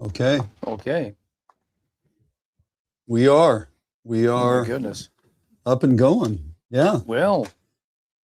Okay. Okay. We are Oh my goodness. up and going. Yeah. Well,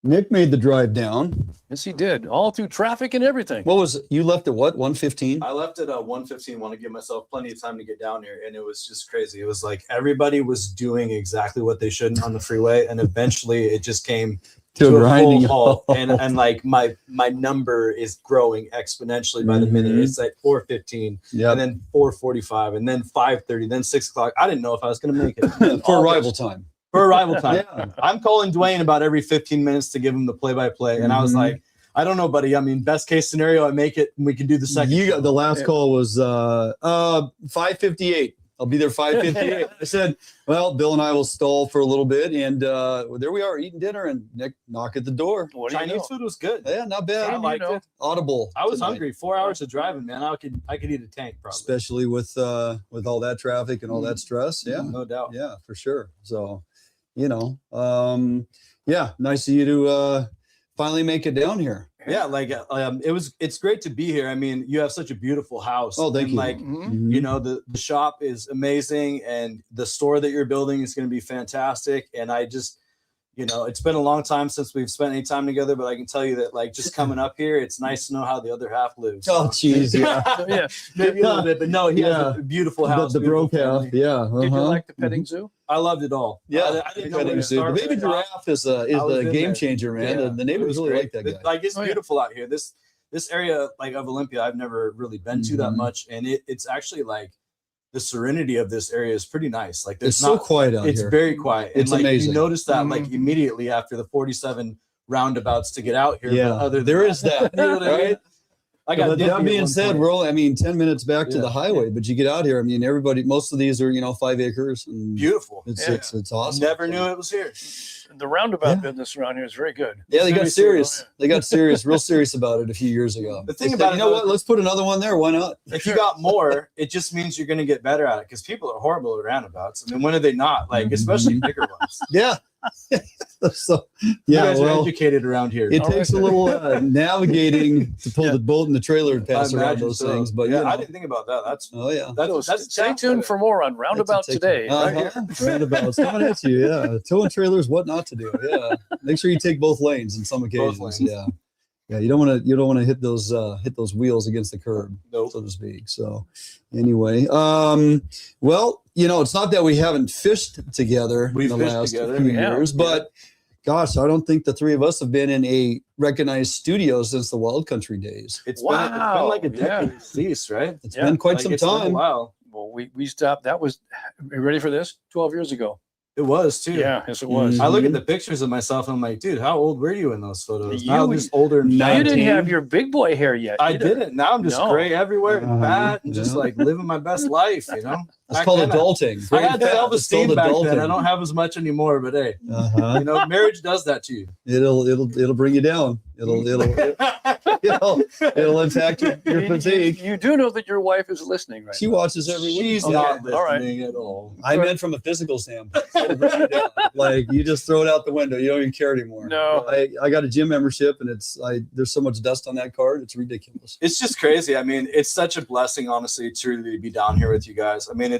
Nick made the drive down. yes, he did. All through traffic and everything. What was you left at what? 1:15? I left at 1:15. Want to give myself plenty of time to get down here, and it was just crazy. It was like everybody was doing exactly what they shouldn't on the freeway, and eventually it just came to a full halt. And like my number is growing exponentially by the minute. It's like 4:15, and then 4:45, and then 5:30, then 6 o'clock. I didn't know if I was going to make it for arrival time. For arrival time. Yeah. I'm calling Duane about every 15 minutes to give him the play-by-play, and I was like, I don't know, buddy. I mean, best case scenario, I make it and we can do the second. You got the last call was 5:58. I'll be there 5:58. I said, well, Bill and I will stall for a little bit, and there we are eating dinner, and Nick knock at the door. Chinese food was good. Yeah, not bad. I liked it. Audible. I was hungry. 4 hours of driving, man. I could eat a tank probably. Especially with all that traffic and all that stress. Yeah, no doubt. Yeah, for sure. So, yeah, nice of you to finally make it down here. Yeah, like it's great to be here. I mean, you have such a beautiful house. Oh, thank you. Like, the shop is amazing, and the store that you're building is going to be fantastic. And I just, it's been a long time since we've spent any time together, but I can tell you that, like, just coming up here, it's nice to know how the other half lives. Oh, jeez, yeah. Yeah, maybe a little bit, but no, he has a beautiful house. The broke half, yeah. Did you like the petting zoo? I loved it all. Yeah, I didn't know where to start. The baby giraffe is a game changer, man. Yeah, the neighbors really like that guy. Like, it's beautiful out here. This area, like, of Olympia, I've never really been to that much, and it's actually like the serenity of this area is pretty nice. Like, it's so quiet out here. It's very quiet. It's like, amazing. You notice that like immediately after the 47 roundabouts to get out here. Yeah, but there is that. You know what I mean? I got that being said, we're only, 10 minutes back to the highway, but you get out here, most of these are, 5 acres. And beautiful. It's awesome. Never knew it was here. The roundabout business around here is very good. Yeah, they got serious. They got serious, real serious about it a few years ago. The thing about what? Let's put another one there. Why not? If you got more, it just means you're going to get better at it, because people are horrible at roundabouts. I mean, when are they not? Like, especially bigger ones. Yeah. So, you guys are educated around here. It takes a little navigating to pull the boat and the trailer to pass around those things. But I didn't think about that. That's stay tuned for more on Roundabout today. Right here. Roundabouts coming at you. Yeah, towing trailers, what not to do. Yeah, make sure you take both lanes on some occasions. Yeah, you don't want to hit those wheels against the curb, so to speak. So, anyway, well, it's not that we haven't fished together in the last few years, but gosh, I don't think the three of us have been in a recognized studio since the Wild Country days. It's been like a decade at least, right? It's been quite some time. Wow. Well, we stopped. That was, are you ready for this? 12 years ago. It was too. Yeah, yes, it was. I look at the pictures of myself and I'm like, dude, how old were you in those photos? Now I'm just older. Now you didn't have your big boy hair yet. I didn't. Now I'm just gray everywhere and fat and just like living my best life, It's called adulting. I had self-esteem back then. I don't have as much anymore, but hey, marriage does that to you. It'll bring you down. It'll impact your physique. You do know that your wife is listening, right? She watches every week. She's not listening at all. I meant from a physical standpoint. Like, you just throw it out the window. You don't even care anymore. No. I got a gym membership, and there's so much dust on that card. It's ridiculous. It's just crazy. I mean, it's such a blessing, honestly, to really be down here with you guys. I mean,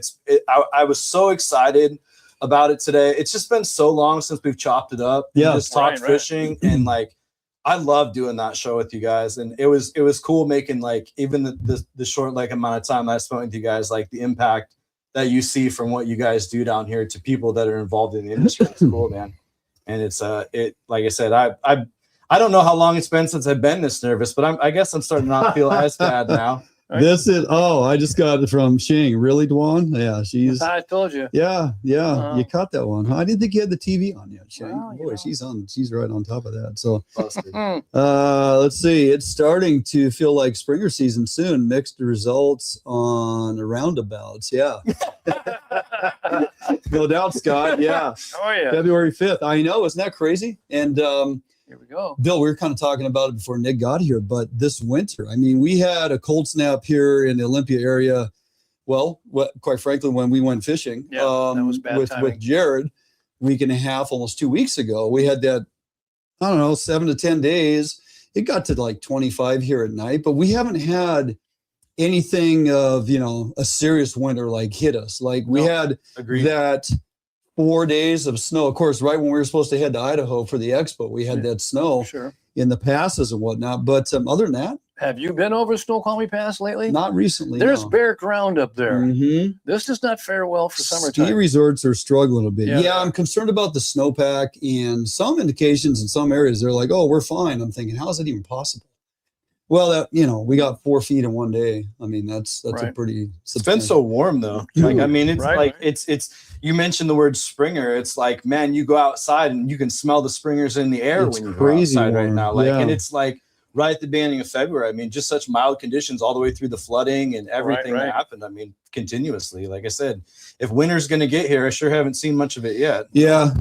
I was so excited about it today. It's just been so long since we've chopped it up. Yeah. Just talked fishing and like, I love doing that show with you guys, and it was cool making, like, even the short amount of time I spent with you guys, like the impact that you see from what you guys do down here to people that are involved in the industry. It's cool, man. And it's like I said, I don't know how long it's been since I've been this nervous, but I guess I'm starting to not feel as bad now. Right? I just got it from Shing. Really, Duane? Yeah, I told you. Yeah. You caught that one. I didn't think you had the TV on yet, Shing. Well, boy, she's right on top of that. So let's see. It's starting to feel like springer season soon. Mixed results on the roundabouts. Yeah. No doubt, Scott. Yeah. Oh yeah. February 5th. I know, isn't that crazy? And here we go. Bill, we were kind of talking about it before Nick got here, but this winter, I mean, we had a cold snap here in the Olympia area. Well, quite frankly, when we went fishing, that was bad with Jared, week and a half, almost 2 weeks ago, we had that, 7 to 10 days. It got to like 25 here at night, but we haven't had anything of, a serious winter like hit us. Like we had that 4 days of snow. Of course, right when we were supposed to head to Idaho for the expo, we had that snow in the passes and whatnot. But other than that, have you been over Snoqualmie Pass lately? Not recently. There's no. bare ground up there. Mm-hmm. This does not fare well for summertime. Ski resorts are struggling a bit. Yeah, I'm concerned about the snowpack, and some indications in some areas they're like, "Oh, we're fine." I'm thinking, how is it even possible? Well, we got 4 feet in one day. I mean, that's a pretty. It's been so warm though. Like, I mean, it's it's. You mentioned the word springer. It's like, man, you go outside and you can smell the springers in the air when you go outside right now. Like, and it's like right at the beginning of February. I mean, just such mild conditions all the way through the flooding and everything that happened. I mean, continuously. Like I said, if winter's going to get here, I sure haven't seen much of it yet. Yeah.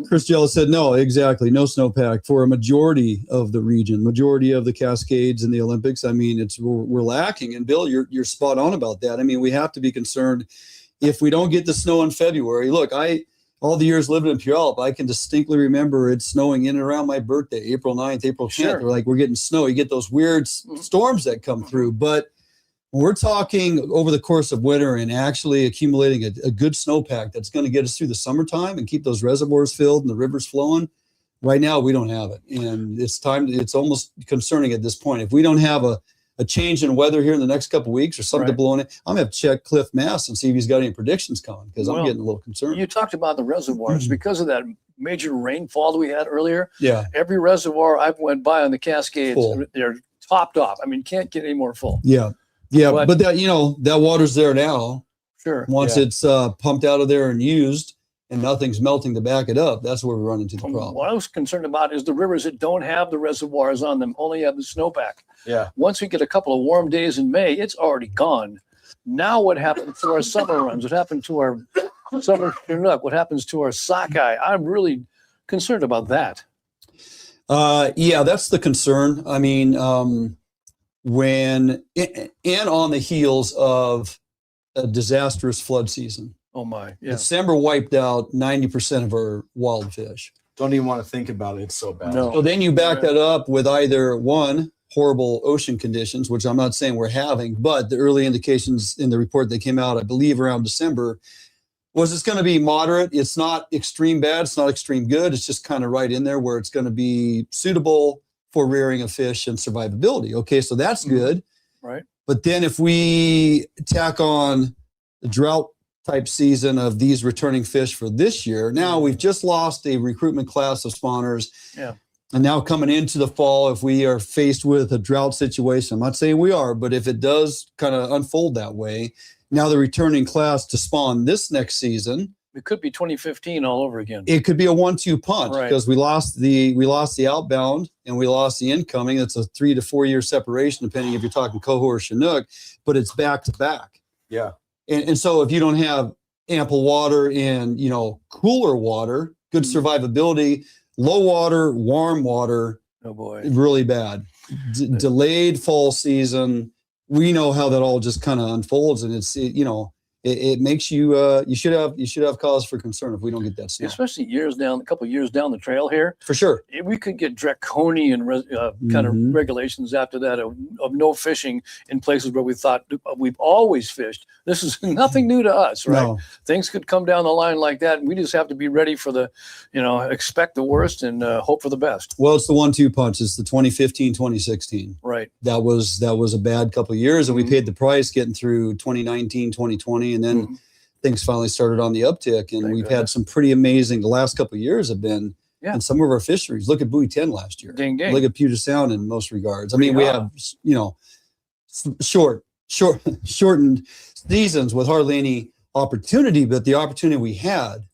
Chris Jello said no, exactly. No snowpack for a majority of the region, majority of the Cascades and the Olympics. I mean, we're lacking. And Bill, you're spot on about that. I mean, we have to be concerned if we don't get the snow in February. Look, all the years living in Puyallup, I can distinctly remember it snowing in and around my birthday, April 9th, April 10th. We're getting snow. You get those weird storms that come through. But when we're talking over the course of winter and actually accumulating a good snowpack that's going to get us through the summertime and keep those reservoirs filled and the rivers flowing, right now we don't have it. And it's almost concerning at this point. If we don't have a change in weather here in the next couple of weeks or something blowing it, I'm going to check Cliff Mass and see if he's got any predictions coming, because I'm getting a little concerned. You talked about the reservoirs because of that major rainfall that we had earlier. Yeah. Every reservoir I've went by on the Cascades, they're topped off. I mean, can't get any more full. Yeah. But that, that water's there now. Sure. Once it's pumped out of there and used, and nothing's melting to back it up, that's where we run into the problem. What I was concerned about is the rivers that don't have the reservoirs on them, only have the snowpack. Yeah. Once we get a couple of warm days in May, it's already gone. Now what happens to our summer runs? What happened to our summer Chinook? What happens to our sockeye? I'm really concerned about that. That's the concern. I mean, when and on the heels of a disastrous flood season. Oh my! Yeah. December wiped out 90% of our wild fish. Don't even want to think about it. It's so bad. No. So then you back that up with either horrible ocean conditions, which I'm not saying we're having, but the early indications in the report that came out, I believe around December, was it's going to be moderate. It's not extreme bad. It's not extreme good. It's just kind of right in there where it's going to be suitable for rearing of fish and survivability. Okay, so that's good. Right. But then if we tack on the drought type season of these returning fish for this year, now we've just lost a recruitment class of spawners. Yeah. And now coming into the fall, if we are faced with a drought situation, I'm not saying we are, but if it does kind of unfold that way, now the returning class to spawn this next season, it could be 2015 all over again. It could be a 1-2 punch because we lost the outbound and we lost the incoming. That's a 3 to 4 year separation, depending if you're talking Coho or Chinook, but it's back to back. Yeah. And so if you don't have ample water and, cooler water, good survivability, low water, warm water, oh boy, really bad. Delayed fall season. We know how that all just kind of unfolds, and it makes you you should have cause for concern if we don't get that snow. Especially a couple of years down the trail here. For sure. We could get draconian kind of regulations after that of no fishing in places where we thought we've always fished. This is nothing new to us, right? No. Things could come down the line like that, and we just have to be ready for expect the worst and hope for the best. Well, it's the 1-2 punch. It's the 2015, 2016. Right. That was a bad couple of years, and we paid the price getting through 2019, 2020. And then things finally started on the uptick, and we've had some pretty amazing. The last couple of years have been in some of our fisheries. Look at Buoy 10 last year. Ding, ding. Look at Puget Sound in most regards. I mean, we have shortened seasons with hardly any opportunity, but the opportunity we had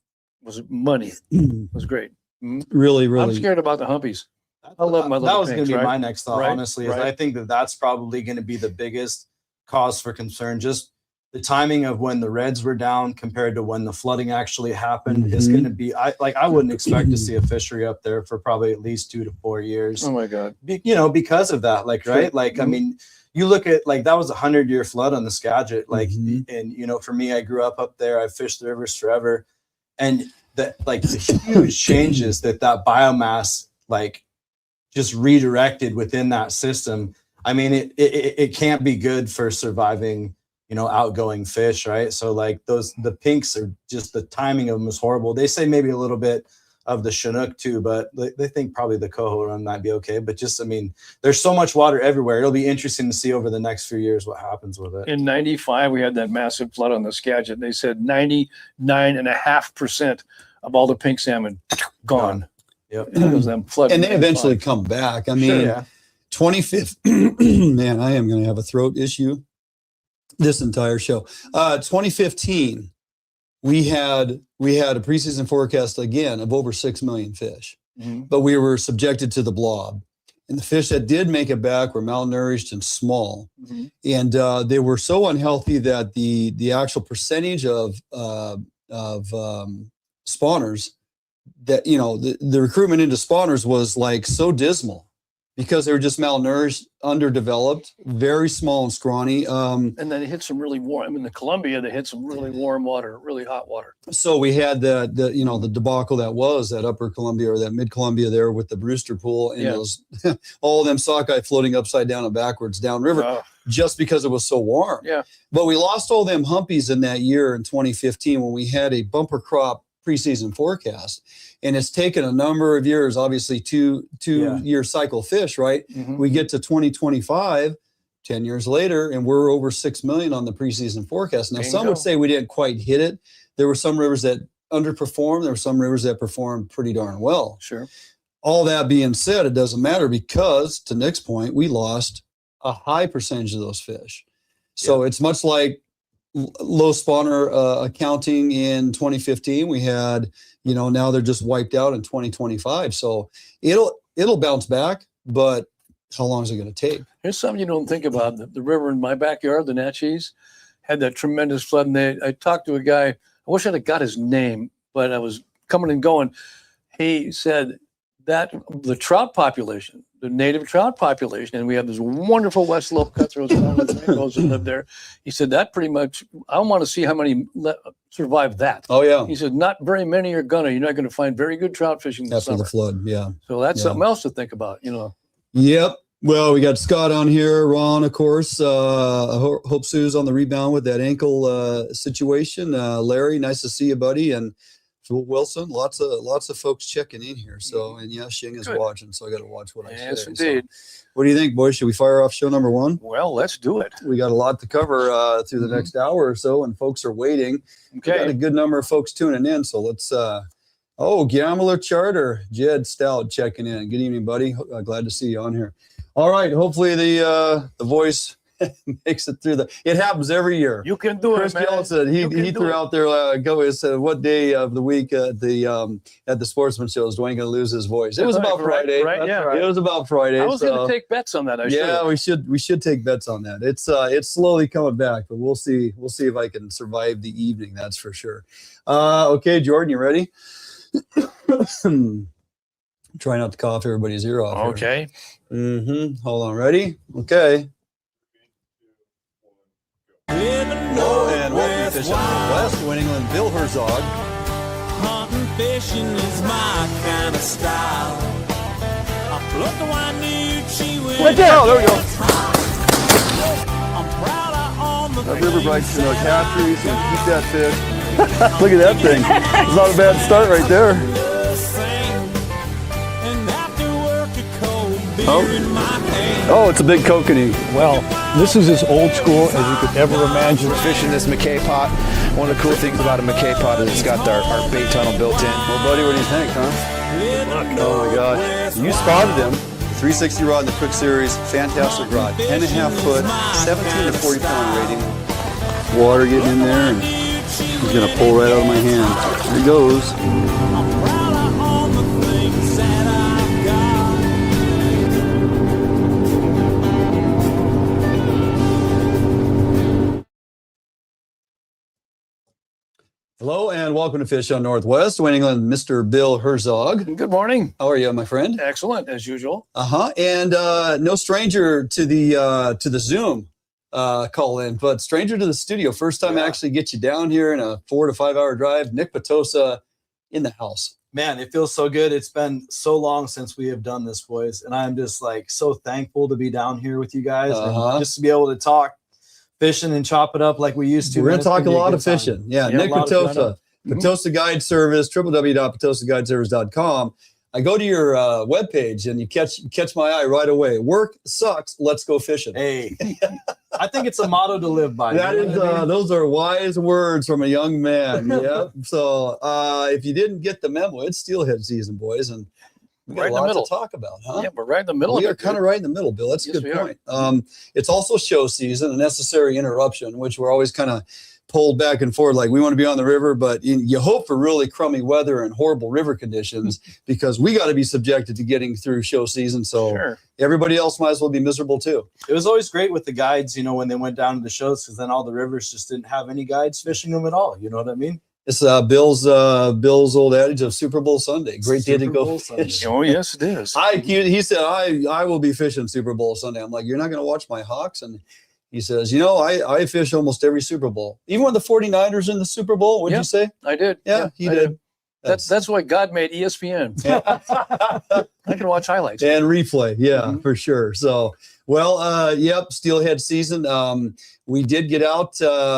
was money. It was great. Really. I'm scared about the humpies. I love my little That was going pinks, to be right? my next thought, honestly. Is I think that's probably going to be the biggest cause for concern. Just the timing of when the reds were down compared to when the flooding actually happened is going to be. I wouldn't expect to see a fishery up there for probably at least 2 to 4 years. Oh my God! Because of that, I mean, you look at that was a 100-year flood on the Skagit, and for me, I grew up there. I fished the rivers forever, and the huge changes that biomass just redirected within that system. I mean, it can't be good for surviving, you know, outgoing fish, right? So like the pinks are just, the timing of them is horrible. They say maybe a little bit of the Chinook too, but they think probably the Coho run might be okay. But just, I mean, there's so much water everywhere. It'll be interesting to see over the next few years what happens with it. In 95, we had that massive flood on the Skagit. They said 99.5% of all the pink salmon gone. Yep. Because them flood. And they eventually come back. I mean, Sure, yeah. 2015, man, I am going to have a throat issue this entire show. 2015, we had a preseason forecast again of over 6 million fish, but we were subjected to the blob. And the fish that did make it back were malnourished and small. And they were so unhealthy that the actual percentage of spawners, that, you know, the recruitment into spawners was like so dismal because they were just malnourished, underdeveloped, very small and scrawny. And then it hit some really warm. I mean, the Columbia, they hit some really warm water, really hot water. So we had the debacle that was that upper Columbia or that mid Columbia there with the Brewster pool and those all of them sockeye floating upside down and backwards downriver just because it was so warm. Yeah. But we lost all them humpies in that year in 2015 when we had a bumper crop preseason forecast. And it's taken a number of years, obviously two-year cycle fish, right? We get to 2025, 10 years later, and we're over 6 million on the preseason forecast. Now, some would say we didn't quite hit it. There were some rivers that underperformed. There were some rivers that performed pretty darn well. Sure. All that being said, it doesn't matter because, to Nick's point, we lost a high percentage of those fish. So it's much like low spawner accounting in 2015. We had, you know, now they're just wiped out in 2025. So it'll bounce back, but how long is it going to take? Here's something you don't think about. The river in my backyard, the Natchez, had that tremendous flood. And I talked to a guy, I wish I'd have got his name, but I was coming and going. He said that the trout population, the native trout population, and we have this wonderful West Slope cutthroats that live there. He said that pretty much, I want to see how many survive that. Oh, yeah. He said not very many are gonna. You're not going to find very good trout fishing this summer. After the flood, yeah. So that's something else to think about, you know. Yep. Well, we got Scott on here, Ron, of course. Hope Sue's on the rebound with that ankle situation. Larry, nice to see you, buddy. And Wilson, lots of folks checking in here. So, and yeah, Shing is watching, so I got to watch what I say. Yes, indeed. So, what do you think, boys? Should we fire off show number one? Well, let's do it. We got a lot to cover through the next hour or so, and folks are waiting. Okay. We got a good number of folks tuning in, so let's. Gambler Charter, Jed Stout checking in. Good evening, buddy. Glad to see you on here. All right. Hopefully the voice makes it through it happens every year. You can do Chris it, man. Gill said he threw out there said what day of the week at the Sportsman show is Duane going to lose his voice? It was about Friday. Right, yeah. Right. It was about Friday. I was going to take bets on that. We should take bets on that. It's slowly coming back, but we'll see if I can survive the evening. That's for sure. Okay, Jordan, you ready? Try not to cough everybody's ear off. Okay. Hold on. Ready? Okay. Hello and welcome to Fishing Northwest. Duane and Bill Herzog. Hunting, fishing is my kind of style. I plucked the Winucci with right there. Oh, there we go. I'm proud I own the River Brights Chinook hatcheries and keep that fish. Look at that thing. It's not a bad start right there. Oh, it's a big kokanee. Well, this is as old school as you could ever imagine. Fishing this McKay pot. One of the cool things about a McKay pot is it's got our bait tunnel built in. Well, buddy, what do you think, huh? Oh my gosh. You spotted him. 360 rod in the Quick Series. Fantastic rod. 10.5 foot, 17 to 40 pound rating. Water getting in there, and he's going to pull right out of my hand. There he goes. Hello and welcome to Fish on Northwest. Duane England, Mr. Bill Herzog. Good morning. How are you, my friend? Excellent, as usual. And no stranger to the Zoom call in, but stranger to the studio. First time I actually get you down here in a 4 to 5 hour drive. Nick Petosa in the house. Man, it feels so good. It's been so long since we have done this, boys. And I'm just like so thankful to be down here with you guys and just to be able to talk fishing and chop it up like we used to. We're going to talk a lot of fishing. Yeah, Nick Petosa, Petosa Guide Service, www.petosaguideservice.com. I go to your webpage and you catch my eye right away. Work sucks. Let's go fishing. Hey, I think it's a motto to live by. That is, those are wise words from a young man. Yeah. So if you didn't get the memo, it's steelhead season, boys, and we got a lot to talk about, huh? Yeah, we're right in the middle. We are kind of right in the middle, Bill. That's a good point. It's also show season, a necessary interruption, which we're always kind of pulled back and forth. Like we want to be on the river, but you hope for really crummy weather and horrible river conditions because we got to be subjected to getting through show season. So everybody else might as well be miserable too. It was always great with the guides, you know, when they went down to the shows, because then all the rivers just didn't have any guides fishing them at all. You know what I mean? It's Bill's old adage of Super Bowl Sunday. Great day to go fish. Oh yes, it is. He said, I will be fishing Super Bowl Sunday. I'm like, you're not going to watch my Hawks? And he says, you know, I fish almost every Super Bowl. Even when the 49ers in the Super Bowl, what'd you say? I did. Yeah, he did. That's why God made ESPN. I can watch highlights. And replay, for sure. So, well, steelhead season. We did get out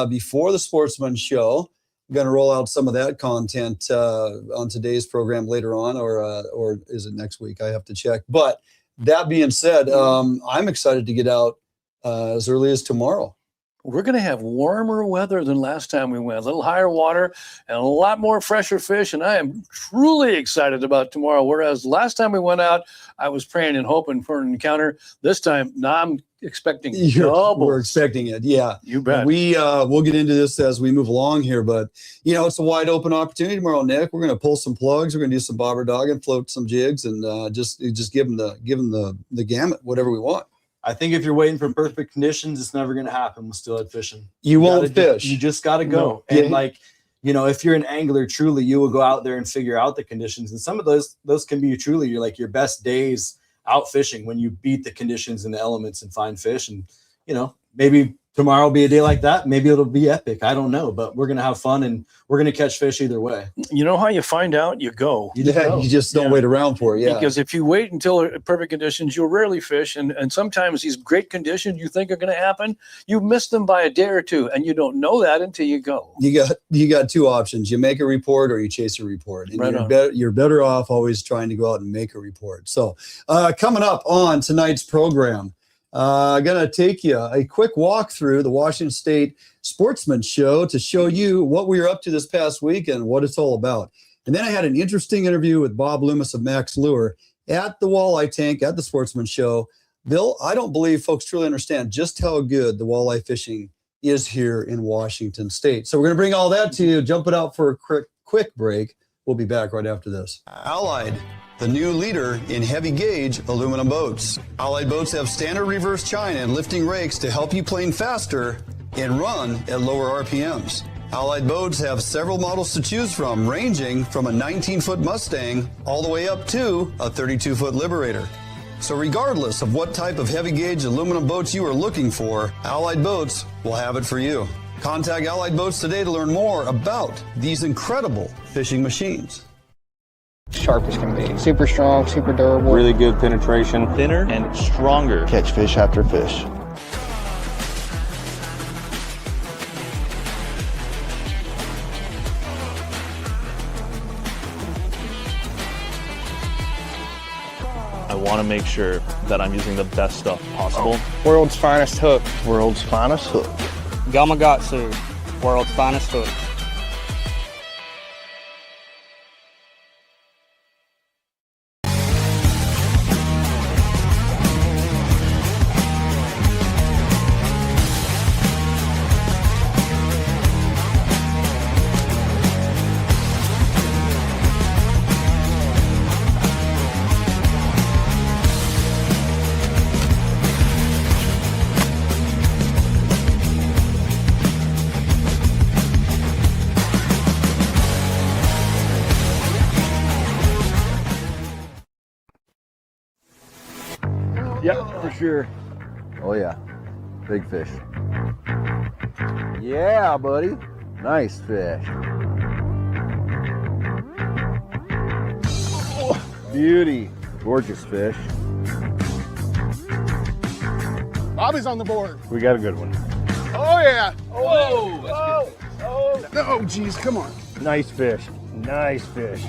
before the Sportsman show. I'm going to roll out some of that content on today's program later on, or is it next week? I have to check. But that being said, I'm excited to get out as early as tomorrow. We're going to have warmer weather than last time we went, a little higher water and a lot more fresher fish. And I am truly excited about tomorrow. Whereas last time we went out, I was praying and hoping for an encounter. This time, now I'm expecting double. We're expecting it. Yeah, you bet. We'll get into this as we move along here, but you know, it's a wide open opportunity tomorrow, Nick. We're going to pull some plugs. We're going to do some bobber dog and float some jigs and just give them the gamut, whatever we want. I think if you're waiting for perfect conditions, it's never going to happen with steelhead fishing. You won't fish. You just got to go. No. And you know, if you're an angler, truly, you will go out there and figure out the conditions. And some of those can be truly your best days out fishing when you beat the conditions and the elements and find fish. And, you know, maybe tomorrow will be a day like that. Maybe it'll be epic. I don't know, but we're going to have fun and we're going to catch fish either way. You know how you find out? You go. You just don't wait around for it. Yeah. Because if you wait until perfect conditions, you'll rarely fish. And sometimes these great conditions you think are going to happen, you miss them by a day or two. And you don't know that until you go. You got two options. You make a report or you chase a report. And you're better off always trying to go out and make a report. So coming up on tonight's program, I'm going to take you a quick walk through the Washington State Sportsman Show to show you what we were up to this past week and what it's all about. And then I had an interesting interview with Bob Loomis of Mack's Lure at the Walleye Tank at the Sportsman Show. Bill, I don't believe folks truly understand just how good the walleye fishing is here in Washington State. So we're going to bring all that to you, jump it out for a quick break. We'll be back right after this. Allied, the new leader in heavy gauge aluminum boats. Allied boats have standard reverse chine and lifting rakes to help you plane faster and run at lower RPMs. Allied boats have several models to choose from, ranging from a 19-foot Mustang all the way up to a 32-foot Liberator. So regardless of what type of heavy gauge aluminum boats you are looking for, Allied Boats will have it for you. Contact Allied Boats today to learn more about these incredible fishing machines. Sharp as can be. Super strong, super durable. Really good penetration. Thinner and stronger. Catch fish after fish. I want to make sure that I'm using the best stuff possible. World's finest hook. World's finest hook. Gamakatsu, world's finest hook. Yep, for sure. Oh yeah, big fish. Yeah, buddy. Nice fish. Beauty. Gorgeous fish. Bobby's on the board. We got a good one. Oh, yeah. Whoa! Oh, geez, come on. Nice fish. Nice fish.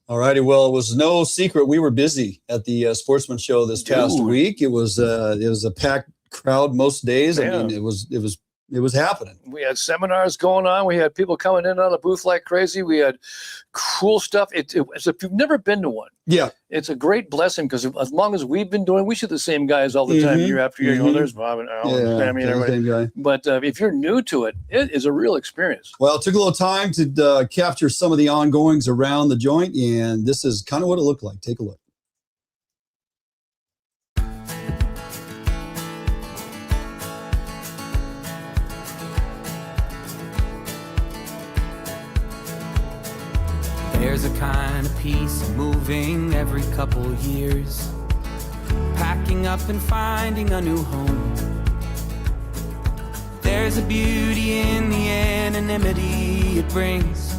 All righty. Well, it was no secret we were busy at the Sportsman show this past week. It was a packed crowd most days. I mean, it was happening. We had seminars going on. We had people coming in on the booth like crazy. We had cool stuff. It's if you've never been to one, it's a great blessing because as long as we've been doing, we see the same guys all the time, year after year. You know, there's Bob and Al and Sammy and everybody. Same guy. But if you're new to it, it is a real experience. Well, it took a little time to capture some of the ongoings around the joint, and this is kind of what it looked like. Take a look. There's a kind of peace moving every couple years, packing up and finding a new home. There's a beauty in the anonymity it brings.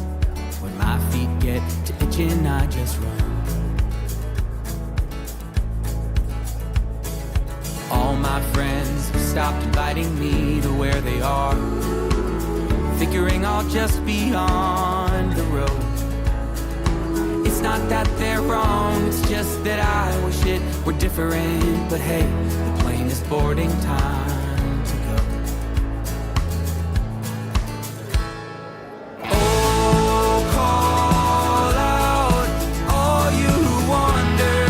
When my feet get to itching, I just run. All my friends have stopped inviting me to where they are, figuring I'll just be on the road. It's not that they're wrong, it's just that I wish it were different. But hey, the plane is boarding, time to go. Oh, call out all you who wander,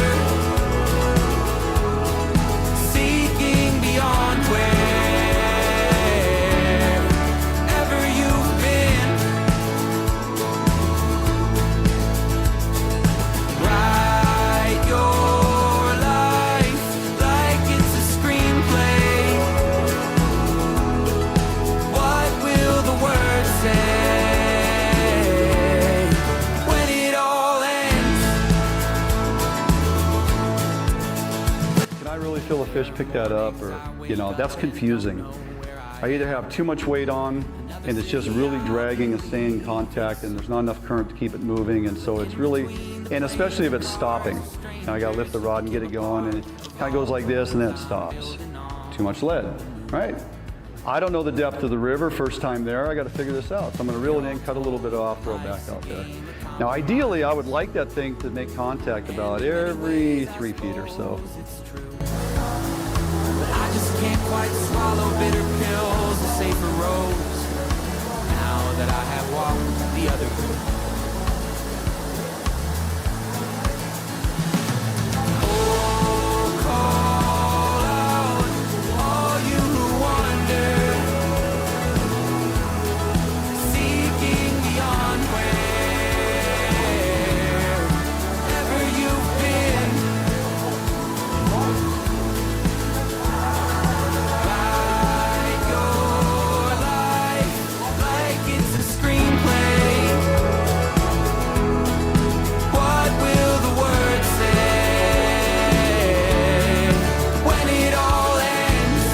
seeking beyond wherever you've been. Write your life like it's a screenplay. What will the words say when it all ends? Can I really feel a fish pick that up? Or, that's confusing. I either have too much weight on and it's just really dragging and staying in contact and there's not enough current to keep it moving, and so it's really, and especially if it's stopping. I got to lift the rod and get it going, and it kind of goes like this and then it stops. Too much lead, right? I don't know the depth of the river, first time there, I got to figure this out. So I'm going to reel it in, cut a little bit off, throw it back out there. Now ideally I would like that thing to make contact about every 3 feet or so. I just can't quite swallow bitter pills or safer roads now that I have walked the other road. Oh, call out all you who wander, seeking beyond wherever you've been. Write your life like it's a screenplay. What will the words say when it all ends?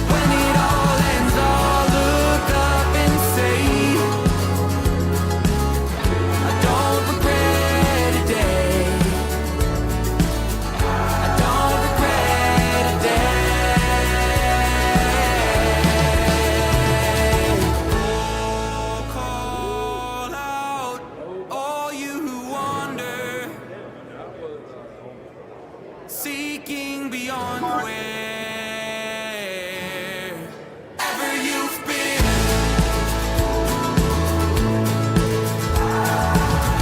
When it all ends, I'll look up and say, I don't regret a day. I don't regret a day. Call out all you who wander, seeking beyond wherever you've been.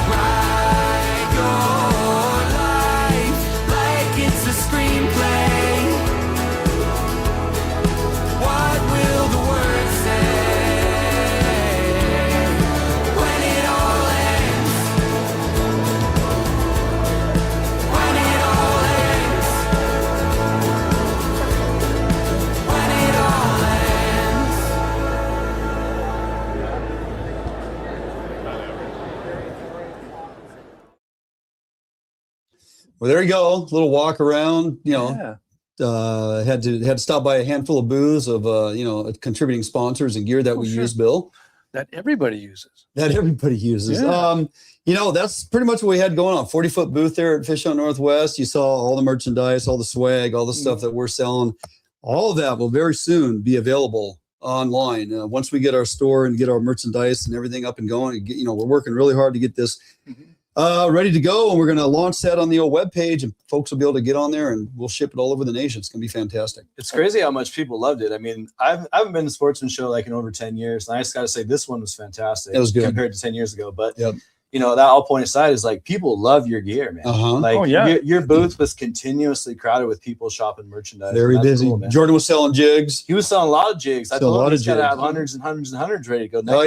Write your life like it's a screenplay. What will the words say when it all ends? When it all ends. When it all ends. Well, there you go. A little walk around, Yeah. had to stop by a handful of booths of contributing sponsors and gear that we use, Bill. That everybody uses. Yeah. That's pretty much what we had going on. 40-foot booth there at Fish Hunt Northwest. You saw all the merchandise, all the swag, all the stuff that we're selling. All of that will very soon be available online. Once we get our store and get our merchandise and everything up and going, we're working really hard to get this ready to go. And we're going to launch that on the old webpage, and folks will be able to get on there, and we'll ship it all over the nation. It's going to be fantastic. It's crazy how much people loved it. I mean, I haven't been to Sportsman show like in over 10 years. And I just got to say, this one was fantastic. It was good compared to 10 years ago. But that all point aside is like, people love your gear, man. Like your booth was continuously crowded with people shopping merchandise. Very busy. Cool, Jordan was selling jigs. He was selling a lot of jigs. I told him he's got to have hundreds and hundreds and hundreds ready to go.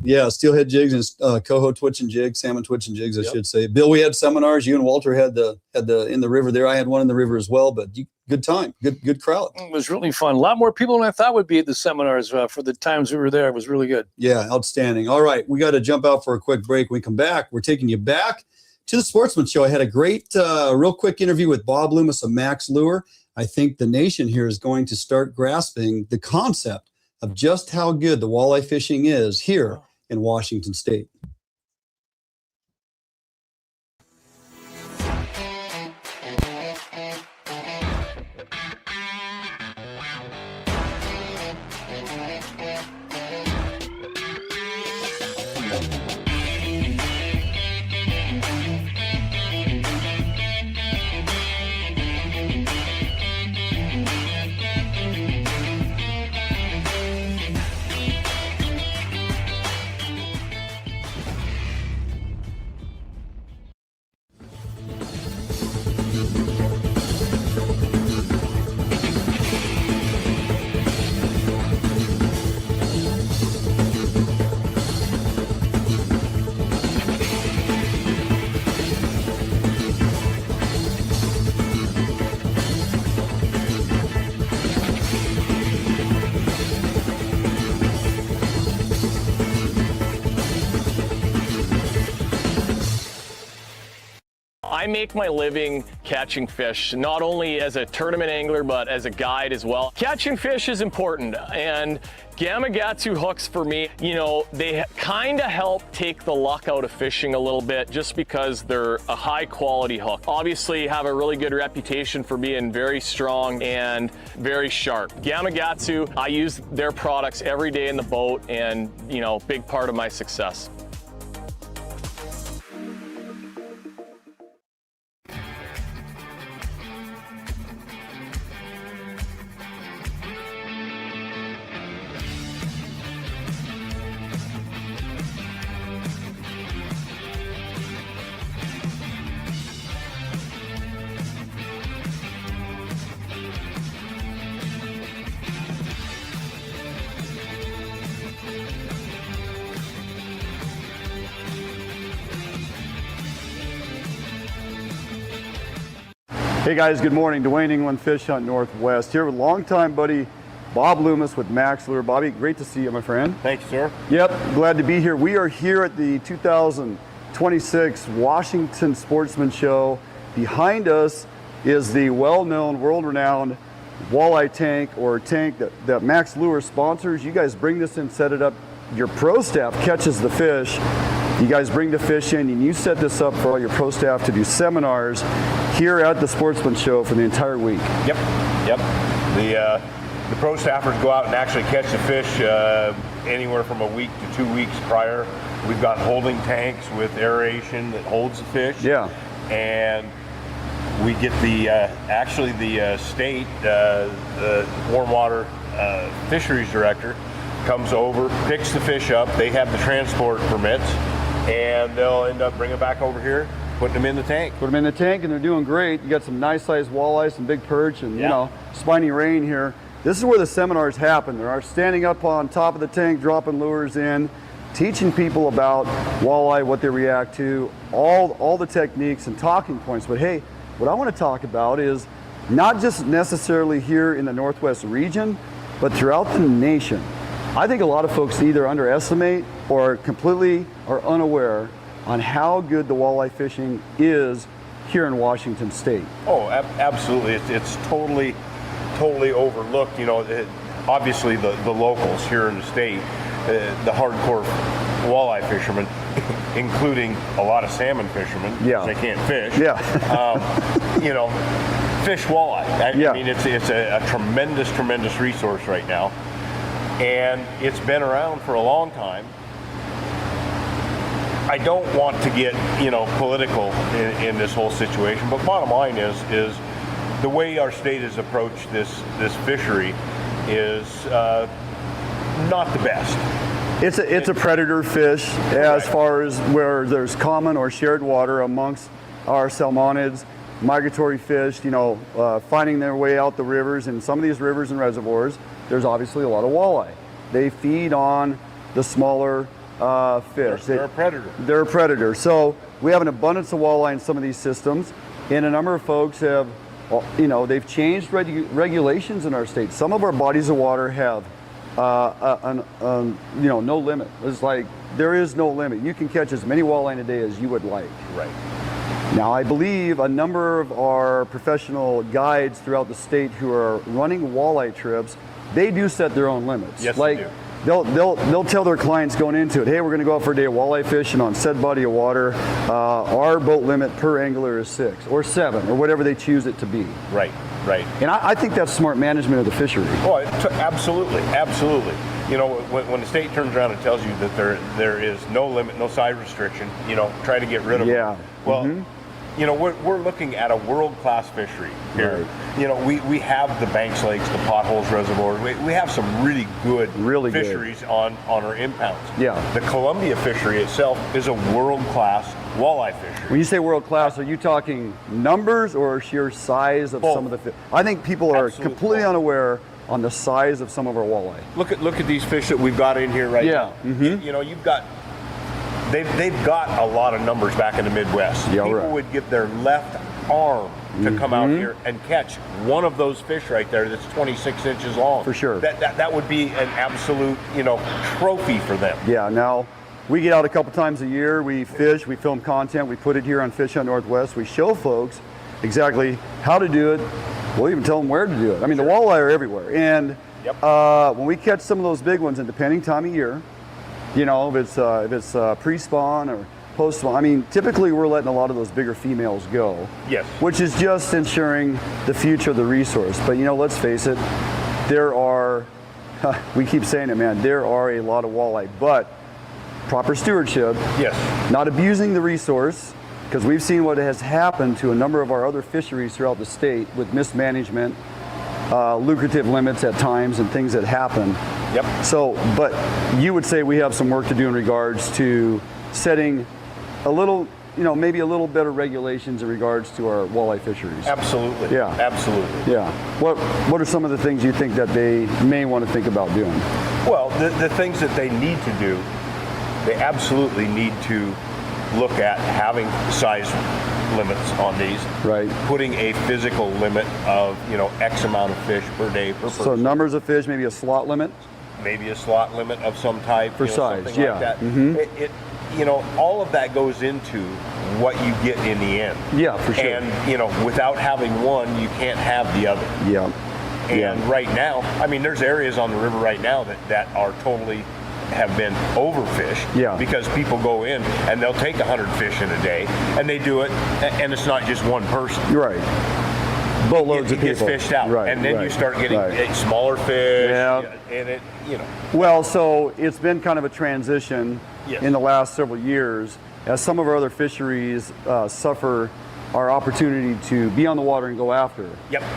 Yeah. Steelhead jigs and Coho twitching jigs, salmon twitching jigs, I should say. Bill, we had seminars. You and Walter had the in the river there. I had one in the river as well, but good time, good crowd. It was really fun. A lot more people than I thought would be at the seminars for the times we were there. It was really good. Yeah, outstanding. All right, we got to jump out for a quick break. When we come back, we're taking you back to the Sportsman Show. I had a great, real quick interview with Bob Loomis of Mack's Lure. I think the nation here is going to start grasping the concept of just how good the walleye fishing is here in Washington State. I make my living catching fish, not only as a tournament angler, but as a guide as well. Catching fish is important, and Gamakatsu hooks for me, they kind of help take the luck out of fishing a little bit just because they're a high quality hook. Obviously have a really good reputation for being very strong and very sharp. Gamakatsu, I use their products every day in the boat, and big part of my success. Hey guys, good morning. Duane, England, Fish Hunt Northwest, here with longtime buddy Bob Loomis with Mack's Lure. Bobby, great to see you, my friend. Thank you, sir. Yep, glad to be here. We are here at the 2026 Washington Sportsman Show. Behind us is the well-known, world-renowned walleye tank, or tank that Mack's Lure sponsors. You guys bring this in, set it up. Your pro staff catches the fish. You guys bring the fish in, and you set this up for all your pro staff to do seminars here at the Sportsman Show for the entire week. Yep. The pro staffers go out and actually catch the fish anywhere from a week to 2 weeks prior. We've got holding tanks with aeration that holds the fish. Yeah. And we get the state, the warm water fisheries director comes over, picks the fish up. They have the transport permits, and they'll end up bringing it back over here, putting them in the tank. Put them in the tank, and they're doing great. You got some nice sized walleye, some big perch, and spiny rain here. This is where the seminars happen. They're standing up on top of the tank, dropping lures in, teaching people about walleye, what they react to, all the techniques and talking points. But hey, what I want to talk about is not just necessarily here in the Northwest region, but throughout the nation. I think a lot of folks either underestimate or completely are unaware on how good the walleye fishing is here in Washington State. Oh, absolutely. It's totally totally overlooked. You know, obviously the locals here in the state, the hardcore walleye fishermen, including a lot of salmon fishermen, they can't fish. You know, fish walleye. I mean, it's a tremendous resource right now, and it's been around for a long time. I don't want to get, you know, political in this whole situation, but bottom line is the way our state has approached this fishery is not the best. It's a predator fish as far as where there's common or shared water amongst our salmonids, migratory fish, you know, finding their way out the rivers. And some of these rivers and reservoirs, there's obviously a lot of walleye. They feed on the smaller fish. They're a predator. They're a predator. So we have an abundance of walleye in some of these systems, and a number of folks have, you know, they've changed regulations in our state. Some of our bodies of water have, you know, no limit. It's like there is no limit. You can catch as many walleye in a day as you would like. Right. Now, I believe a number of our professional guides throughout the state who are running walleye trips, they do set their own limits. Yes, like, they do. They'll tell their clients going into it, hey, we're going to go out for a day of walleye fishing on said body of water. Our boat limit per angler is 6 or 7 or whatever they choose it to be. Right. And I think that's smart management of the fishery. Oh, absolutely. You know, when the state turns around and tells you that there is no limit, no size restriction, you know, try to get rid of it. Well, you know, we're looking at a world-class fishery here. Right. You know, we have the Banks Lakes, the Potholes Reservoir. We have some really good fisheries on our impounds. Yeah. The Columbia fishery itself is a world-class walleye fishery. When you say world-class, are you talking numbers or sheer size of some of the fish? I think people are completely unaware on the size of some of our walleye. Look at these fish that we've got in here right now. You know, you've got. They've got a lot of numbers back in the Midwest. People would give their left arm to come out here and catch one of those fish right there that's 26 inches long. For sure. That would be an absolute, you know, trophy for them. Yeah, now we get out a couple times a year, we fish, we film content, we put it here on Fish Hunt Northwest, we show folks exactly how to do it, we'll even tell them where to do it. I mean, the walleye are everywhere. And when we catch some of those big ones, and depending time of year, you know, if it's pre-spawn or post-spawn, I mean, typically we're letting a lot of those bigger females go. Yes. Which is just ensuring the future of the resource. But, you know, let's face it, there are, we keep saying it, man, there are a lot of walleye, but proper stewardship. Yes. Not abusing the resource, because we've seen what has happened to a number of our other fisheries throughout the state with mismanagement, lucrative limits at times and things that happen. So, but you would say we have some work to do in regards to setting a little, you know, maybe a little better regulations in regards to our walleye fisheries. Absolutely. Yeah. Absolutely. Yeah. What are some of the things you think that they may want to think about doing? Well, the things that they need to do, they absolutely need to look at having size limits on these. Right. Putting a physical limit of, you know, X amount of fish per day per person. So numbers of fish, maybe a slot limit? Maybe a slot limit of some type. For size, something like that. It, you know, all of that goes into what you get in the end. Yeah, for sure. And, you know, without having one, you can't have the other. Yeah. And right now, I mean, there's areas on the river right now that are totally have been overfished because people go in and they'll take 100 fish in a day and they do it, and it's not just one person. Right. Boatloads of people. It gets fished out, and then you start getting smaller fish, and it, you know. Well, so it's been kind of a transition in the last several years as some of our other fisheries suffer our opportunity to be on the water and go after.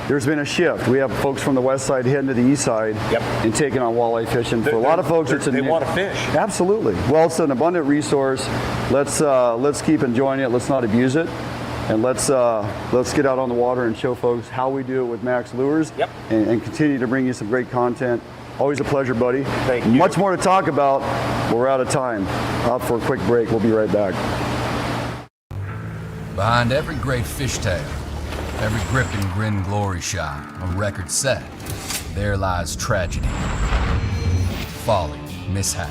There's been a shift. We have folks from the west side heading to the east side and taking on walleye fishing. For a lot of folks, they want to fish. Absolutely. Well, it's an abundant resource. Let's keep enjoying it. Let's not abuse it. And let's get out on the water and show folks how we do it with Mack's Lures and continue to bring you some great content. Always a pleasure, buddy. Thank you. Much more to talk about, but we're out of time. Up for a quick break. We'll be right back. Behind every great fishtail, every grip and grin glory shot, a record set, there lies tragedy. Folly, mishap,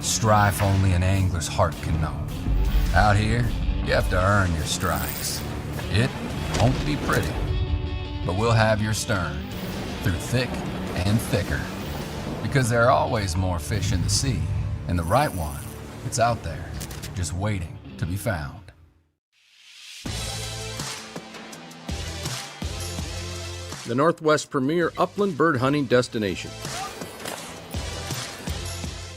strife only an angler's heart can know. Out here, you have to earn your strikes. It won't be pretty, but we'll have your stern. through thick and thicker. Because there are always more fish in the sea, and the right one, it's out there, just waiting to be found. The Northwest premier upland bird hunting destination.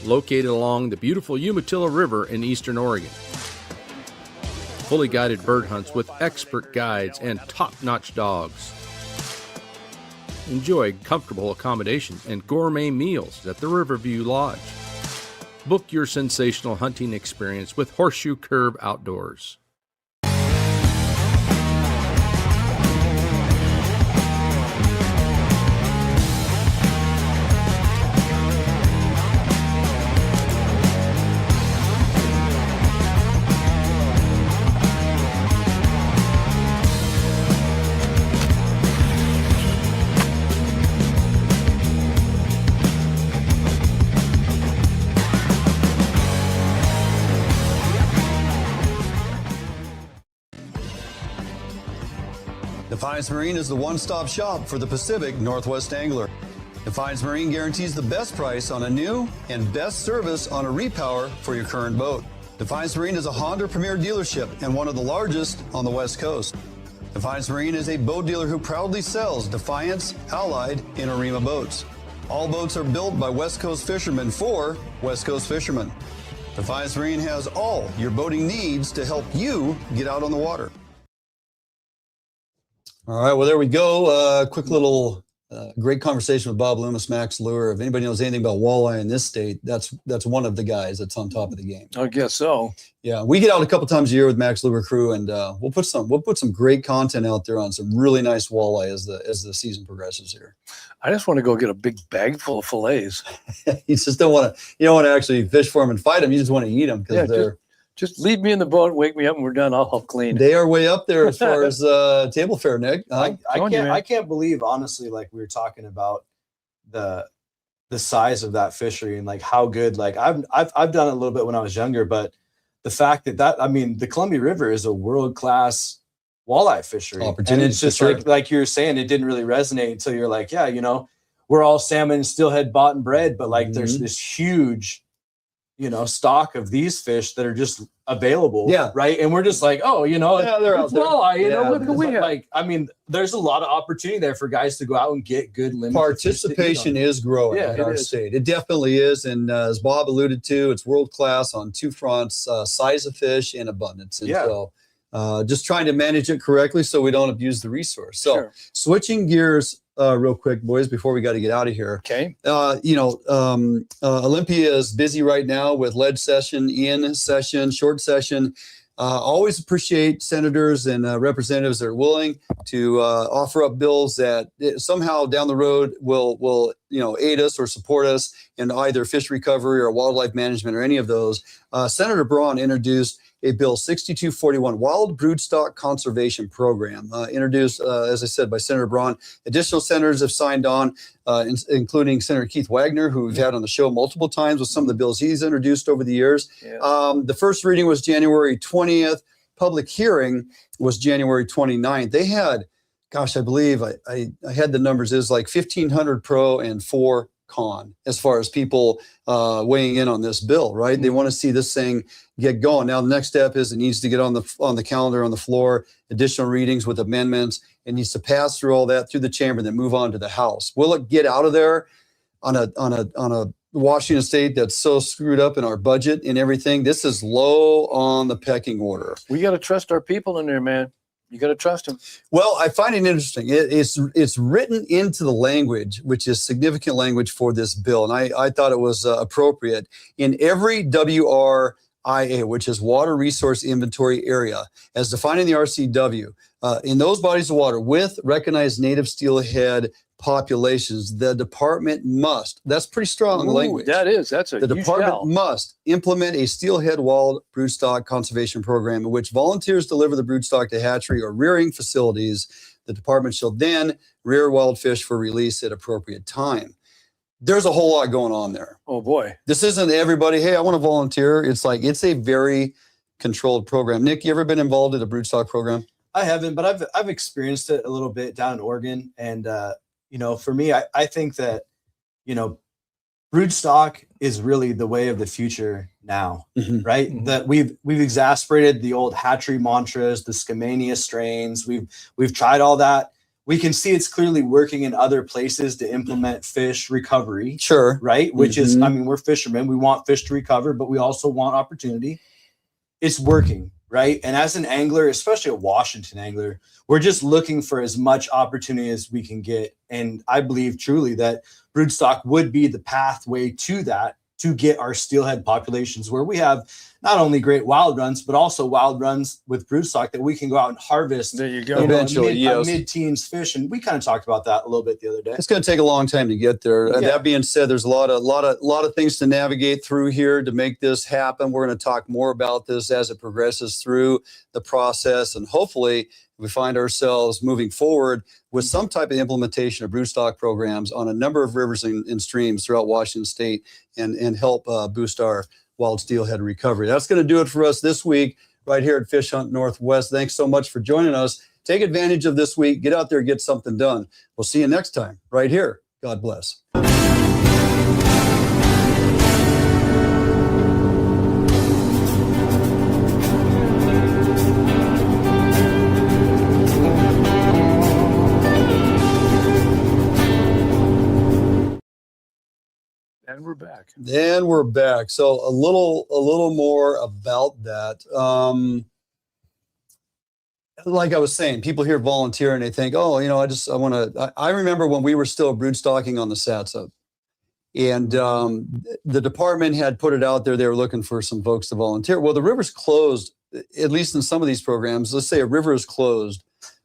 Located along the beautiful Umatilla River in eastern Oregon. Fully guided bird hunts with expert guides and top-notch dogs. Enjoy comfortable accommodations and gourmet meals at the Riverview Lodge. Book your sensational hunting experience with Horseshoe Curve Outdoors. Defiance Marine is the one-stop shop for the Pacific Northwest angler. Defiance Marine guarantees the best price on a new and best service on a repower for your current boat. Defiance Marine is a Honda Premier dealership and one of the largest on the West Coast. Defiance Marine is a boat dealer who proudly sells Defiance, Allied, and Arima boats. All boats are built by West Coast fishermen for West Coast fishermen. Defiance Marine has all your boating needs to help you get out on the water. All right, well, there we go. Quick little great conversation with Bob Loomis, Mack's Lure. If anybody knows anything about walleye in this state, that's one of the guys that's on top of the game. I guess so. Yeah, we get out a couple times a year with Mack's Lure crew, and we'll put some great content out there on some really nice walleye as the season progresses here. I just want to go get a big bag full of fillets. You just don't want to actually fish for them and fight them. You just want to eat them because they're. Just leave me in the boat, wake me up, and we're done. I'll help clean. They are way up there as far as table fare, Nick. I can't believe, honestly, like we were talking about the size of that fishery and like how good. Like I've done it a little bit when I was younger, but the fact that I mean the Columbia River is a world-class walleye fishery, and it's just like you were saying, it didn't really resonate until you're like, yeah, we're all salmon, steelhead, bought and bred, but like there's this huge stock of these fish that are just available. Yeah. Right. And we're just like, oh, they're out there. Walleye, look what we have. Like, I mean, there's a lot of opportunity there for guys to go out and get good limit. Participation is growing in our state. It definitely is. And as Bob alluded to, it's world-class on two fronts, size of fish and abundance. And so just trying to manage it correctly so we don't abuse the resource. So switching gears real quick, boys, before we got to get out of here. Okay. Olympia is busy right now with lead session, in session, short session. Always appreciate senators and representatives that are willing to offer up bills that somehow down the road will aid us or support us in either fish recovery or wildlife management or any of those. Senator Braun introduced a bill 6241 Wild Broodstock Conservation Program, introduced, as I said, by Senator Braun. Additional senators have signed on, including Senator Keith Wagner, who we've had on the show multiple times with some of the bills he's introduced over the years. Yeah. The first reading was January 20th. Public hearing was January 29th. They had, I believe I had the numbers, is like 1,500 pro and 4 con as far as people weighing in on this bill, right? They want to see this thing get going. Now, the next step is it needs to get on the calendar on the floor, additional readings with amendments. It needs to pass through all that through the chamber, then move on to the House. Will it get out of there on a Washington state that's so screwed up in our budget and everything? This is low on the pecking order. We got to trust our people in there, man. You got to trust them. Well, I find it interesting. It's written into the language, which is significant language for this bill. And I thought it was appropriate. In every WRIA, which is Water Resource Inventory Area, as defined in the RCW, in those bodies of water with recognized native steelhead populations, the department must, that's pretty strong language. That's a The department must implement a steelhead wild broodstock conservation program in which volunteers deliver the broodstock to hatchery or rearing facilities. The department shall then rear wild fish for release at appropriate time. There's a whole lot going on there. Oh boy. This isn't everybody, hey, I want to volunteer. It's like, it's a very controlled program. Nick, you ever been involved in a broodstock program? I haven't, but I've experienced it a little bit down in Oregon, and you know, for me, I think that, you know, broodstock is really the way of the future now, right? That we've exasperated the old hatchery mantras, the Skamania strains. We've tried all that. We can see it's clearly working in other places to implement fish recovery. Sure. Right. Which is, I mean, we're fishermen. We want fish to recover, but we also want opportunity. It's working. Right. And as an angler, especially a Washington angler, we're just looking for as much opportunity as we can get. And I believe truly that broodstock would be the pathway to that, to get our steelhead populations where we have not only great wild runs, but also wild runs with broodstock that we can go out and harvest. There you go. Eventually, mid-teens fish. And we kind of talked about that a little bit the other day. It's going to take a long time to get there. And that being said, there's a lot of things to navigate through here to make this happen. We're going to talk more about this as it progresses through the process, and hopefully we find ourselves moving forward with some type of implementation of broodstock programs on a number of rivers and streams throughout Washington State, and help boost our wild steelhead recovery. That's going to do it for us this week right here at Fish Hunt Northwest. Thanks so much for joining us. Take advantage of this week. Get out there, get something done. We'll see you next time right here. God bless. And we're back. Then we're back. So a little more about that. Like I was saying, people here volunteer and they think, oh, you know, I remember when we were still broodstocking on the Satsa, and the department had put it out there. They were looking for some folks to volunteer. Well, the river's closed, at least in some of these programs. Let's say a river is closed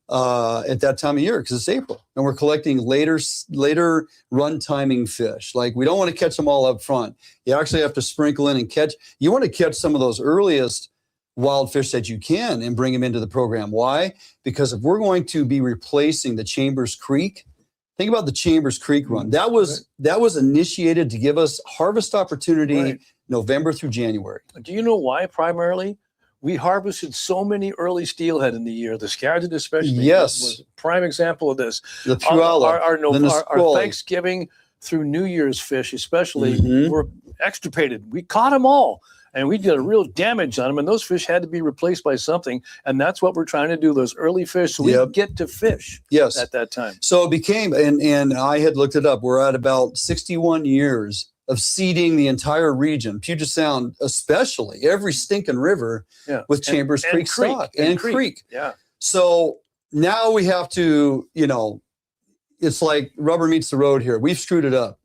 at that time of year because it's April, and we're collecting later run timing fish. Like, we don't want to catch them all up front. You actually have to sprinkle in and catch. You want to catch some of those earliest wild fish that you can and bring them into the program. Why? Because if we're going to be replacing the Chambers Creek, think about the Chambers Creek run. That was initiated to give us harvest opportunity November through January. Do you know why primarily? We harvested so many early steelhead in the year. The Skagit especially was a prime example of this. The Puyallup, our Thanksgiving through New Year's fish especially were extirpated. We caught them all, and we did a real damage on them, and those fish had to be replaced by something, and that's what we're trying to do, those early fish, so we get to fish at that time. So it became, and I had looked it up, we're at about 61 years of seeding the entire region, Puget Sound especially, every stinking river with Chambers Creek stock and Creek. Yeah. So now we have to, you know, it's like rubber meets the road here. We've screwed it up.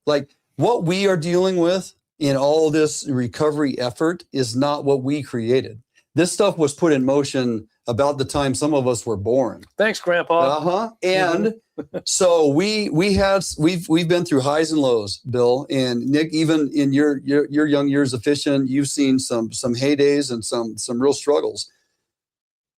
Like, what we are dealing with in all this recovery effort is not what we created. This stuff was put in motion about the time some of us were born. Thanks, Grandpa. And so we've been through highs and lows, Bill and Nick. Even in your young years of fishing, you've seen some heydays and some real struggles.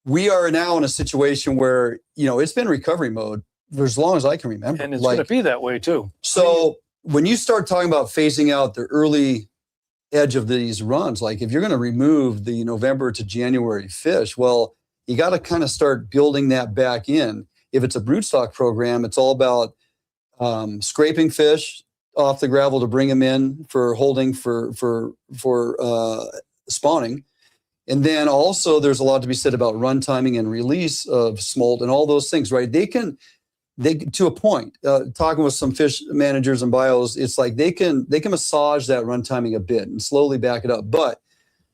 We are now in a situation where, you know, it's been recovery mode for as long as I can remember, and it's going to be that way too. So when you start talking about phasing out the early edge of these runs, like if you're going to remove the November to January fish, well, you got to kind of start building that back in. If it's a broodstock program, it's all about scraping fish off the gravel to bring them in for holding for spawning. And then also there's a lot to be said about run timing and release of smolt and all those things, right? They to a point, talking with some fish managers and bios, it's like they can massage that run timing a bit and slowly back it up. But,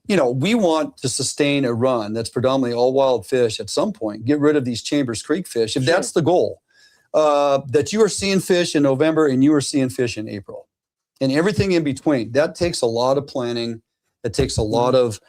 you know, we want to sustain a run that's predominantly all wild fish at some point, get rid of these Chambers Creek fish. If that's the goal, that you are seeing fish in November and you are seeing fish in April and everything in between, that takes a lot of planning. It takes a lot of,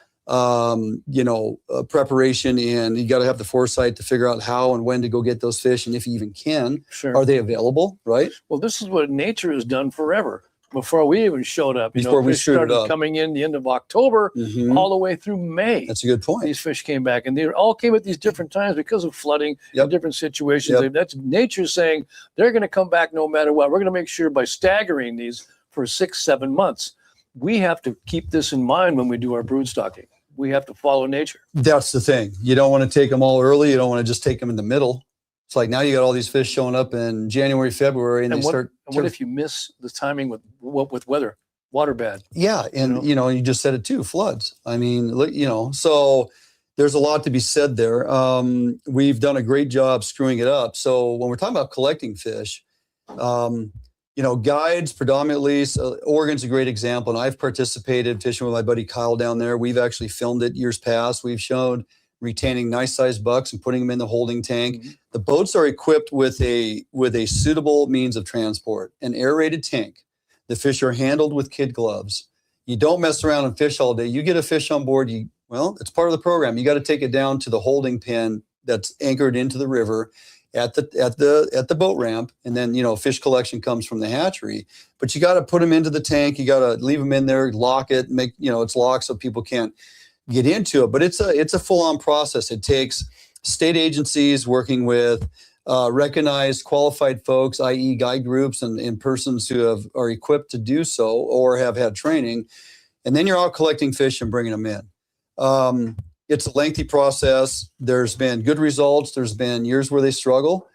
preparation, and you got to have the foresight to figure out how and when to go get those fish. And if you even can, are they available? Right. Well, this is what nature has done forever. Before we even showed up, before we started coming in the end of October, all the way through May. That's a good point. These fish came back, and they all came at these different times because of flooding and different situations. That's nature saying they're going to come back no matter what. We're going to make sure by staggering these for 6-7 months. We have to keep this in mind when we do our broodstocking. We have to follow nature. That's the thing. You don't want to take them all early. You don't want to just take them in the middle. It's like now you got all these fish showing up in January, February, and they start. And what if you miss the timing with weather, water bad? Yeah, and you just said it too, floods. I mean, so there's a lot to be said there. We've done a great job screwing it up. So when we're talking about collecting fish, guides predominantly. So Oregon's a great example, and I've participated fishing with my buddy Kyle down there. We've actually filmed it years past. We've shown retaining nice sized bucks and putting them in the holding tank. Mm-hmm. The boats are equipped with a suitable means of transport, an aerated tank. The fish are handled with kid gloves. You don't mess around and fish all day. You get a fish on board, it's part of the program. You got to take it down to the holding pen that's anchored into the river at the boat ramp, and then fish collection comes from the hatchery. But you got to put them into the tank. You got to leave them in there, lock it, make it's locked so people can't get into it. But it's a full-on process. It takes state agencies working with recognized qualified folks, i.e. guide groups and persons who are equipped to do so or have had training, and then you're out collecting fish and bringing them in. It's a lengthy process. There's been good results. There's been years where they struggle,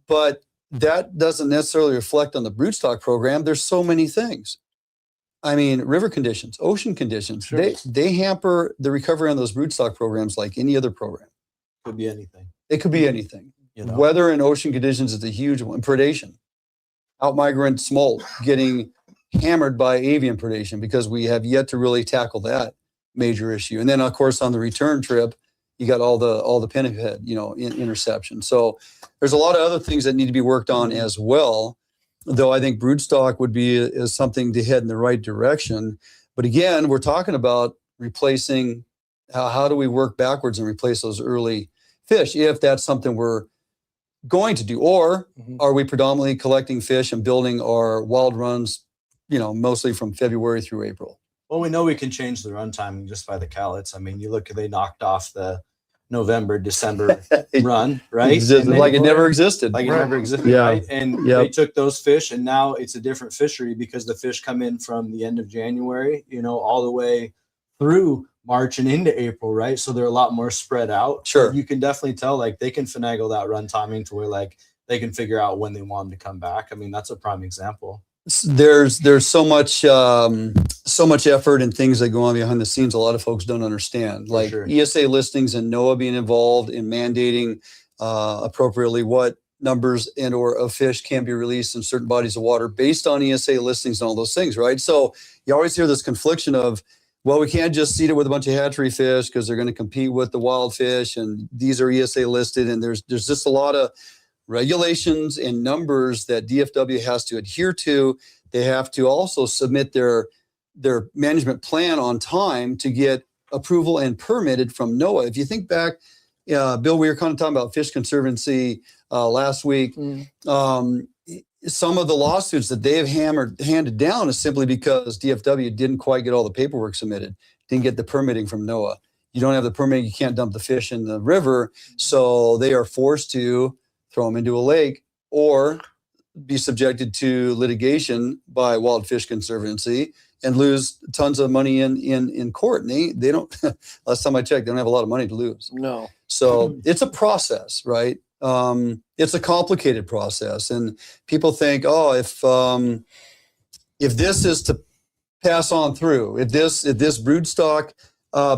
but that doesn't necessarily reflect on the broodstock program. There's so many things. I mean, river conditions, ocean conditions, sure. They hamper the recovery on those broodstock programs like any other program. Could be anything. It could be anything. Weather and ocean conditions is a huge one. Predation, outmigrant smolt getting hammered by avian predation because we have yet to really tackle that major issue. And then of course on the return trip, you got all the pinhead, interception. So there's a lot of other things that need to be worked on as well. Though I think broodstock would be is something to head in the right direction. But again, we're talking about replacing. How do we work backwards and replace those early fish if that's something we're going to do, or are we predominantly collecting fish and building our wild runs, mostly from February through April? Well, we know we can change the run timing just by the callets. I mean, you look, they knocked off the November, December run, right? Like it never existed. Like it never existed, yeah. Right? And they took those fish, and now it's a different fishery because the fish come in from the end of January, all the way through March and into April, right? So they're a lot more spread out. Sure. You can definitely tell, like, they can finagle that run timing to where, like, they can figure out when they want them to come back. I mean, that's a prime example. There's so much effort and things that go on behind the scenes a lot of folks don't understand, like ESA listings and NOAA being involved in mandating appropriately what numbers and or of fish can be released in certain bodies of water based on ESA listings and all those things, right? So you always hear this confliction of, well, we can't just seed it with a bunch of hatchery fish because they're going to compete with the wild fish, and these are ESA listed, and there's just a lot of regulations and numbers that DFW has to adhere to. They have to also submit their management plan on time to get approval and permitted from NOAA. If you think back, Bill, we were kind of talking about Fish Conservancy last week. Some of the lawsuits that they have handed down is simply because DFW didn't quite get all the paperwork submitted, didn't get the permitting from NOAA. You don't have the permitting, you can't dump the fish in the river, so they are forced to throw them into a lake or be subjected to litigation by Wild Fish Conservancy and lose tons of money in court. And they don't, last time I checked, they don't have a lot of money to lose. No. So it's a process, right? It's a complicated process, and people think, oh, if this is to pass on through, if this broodstock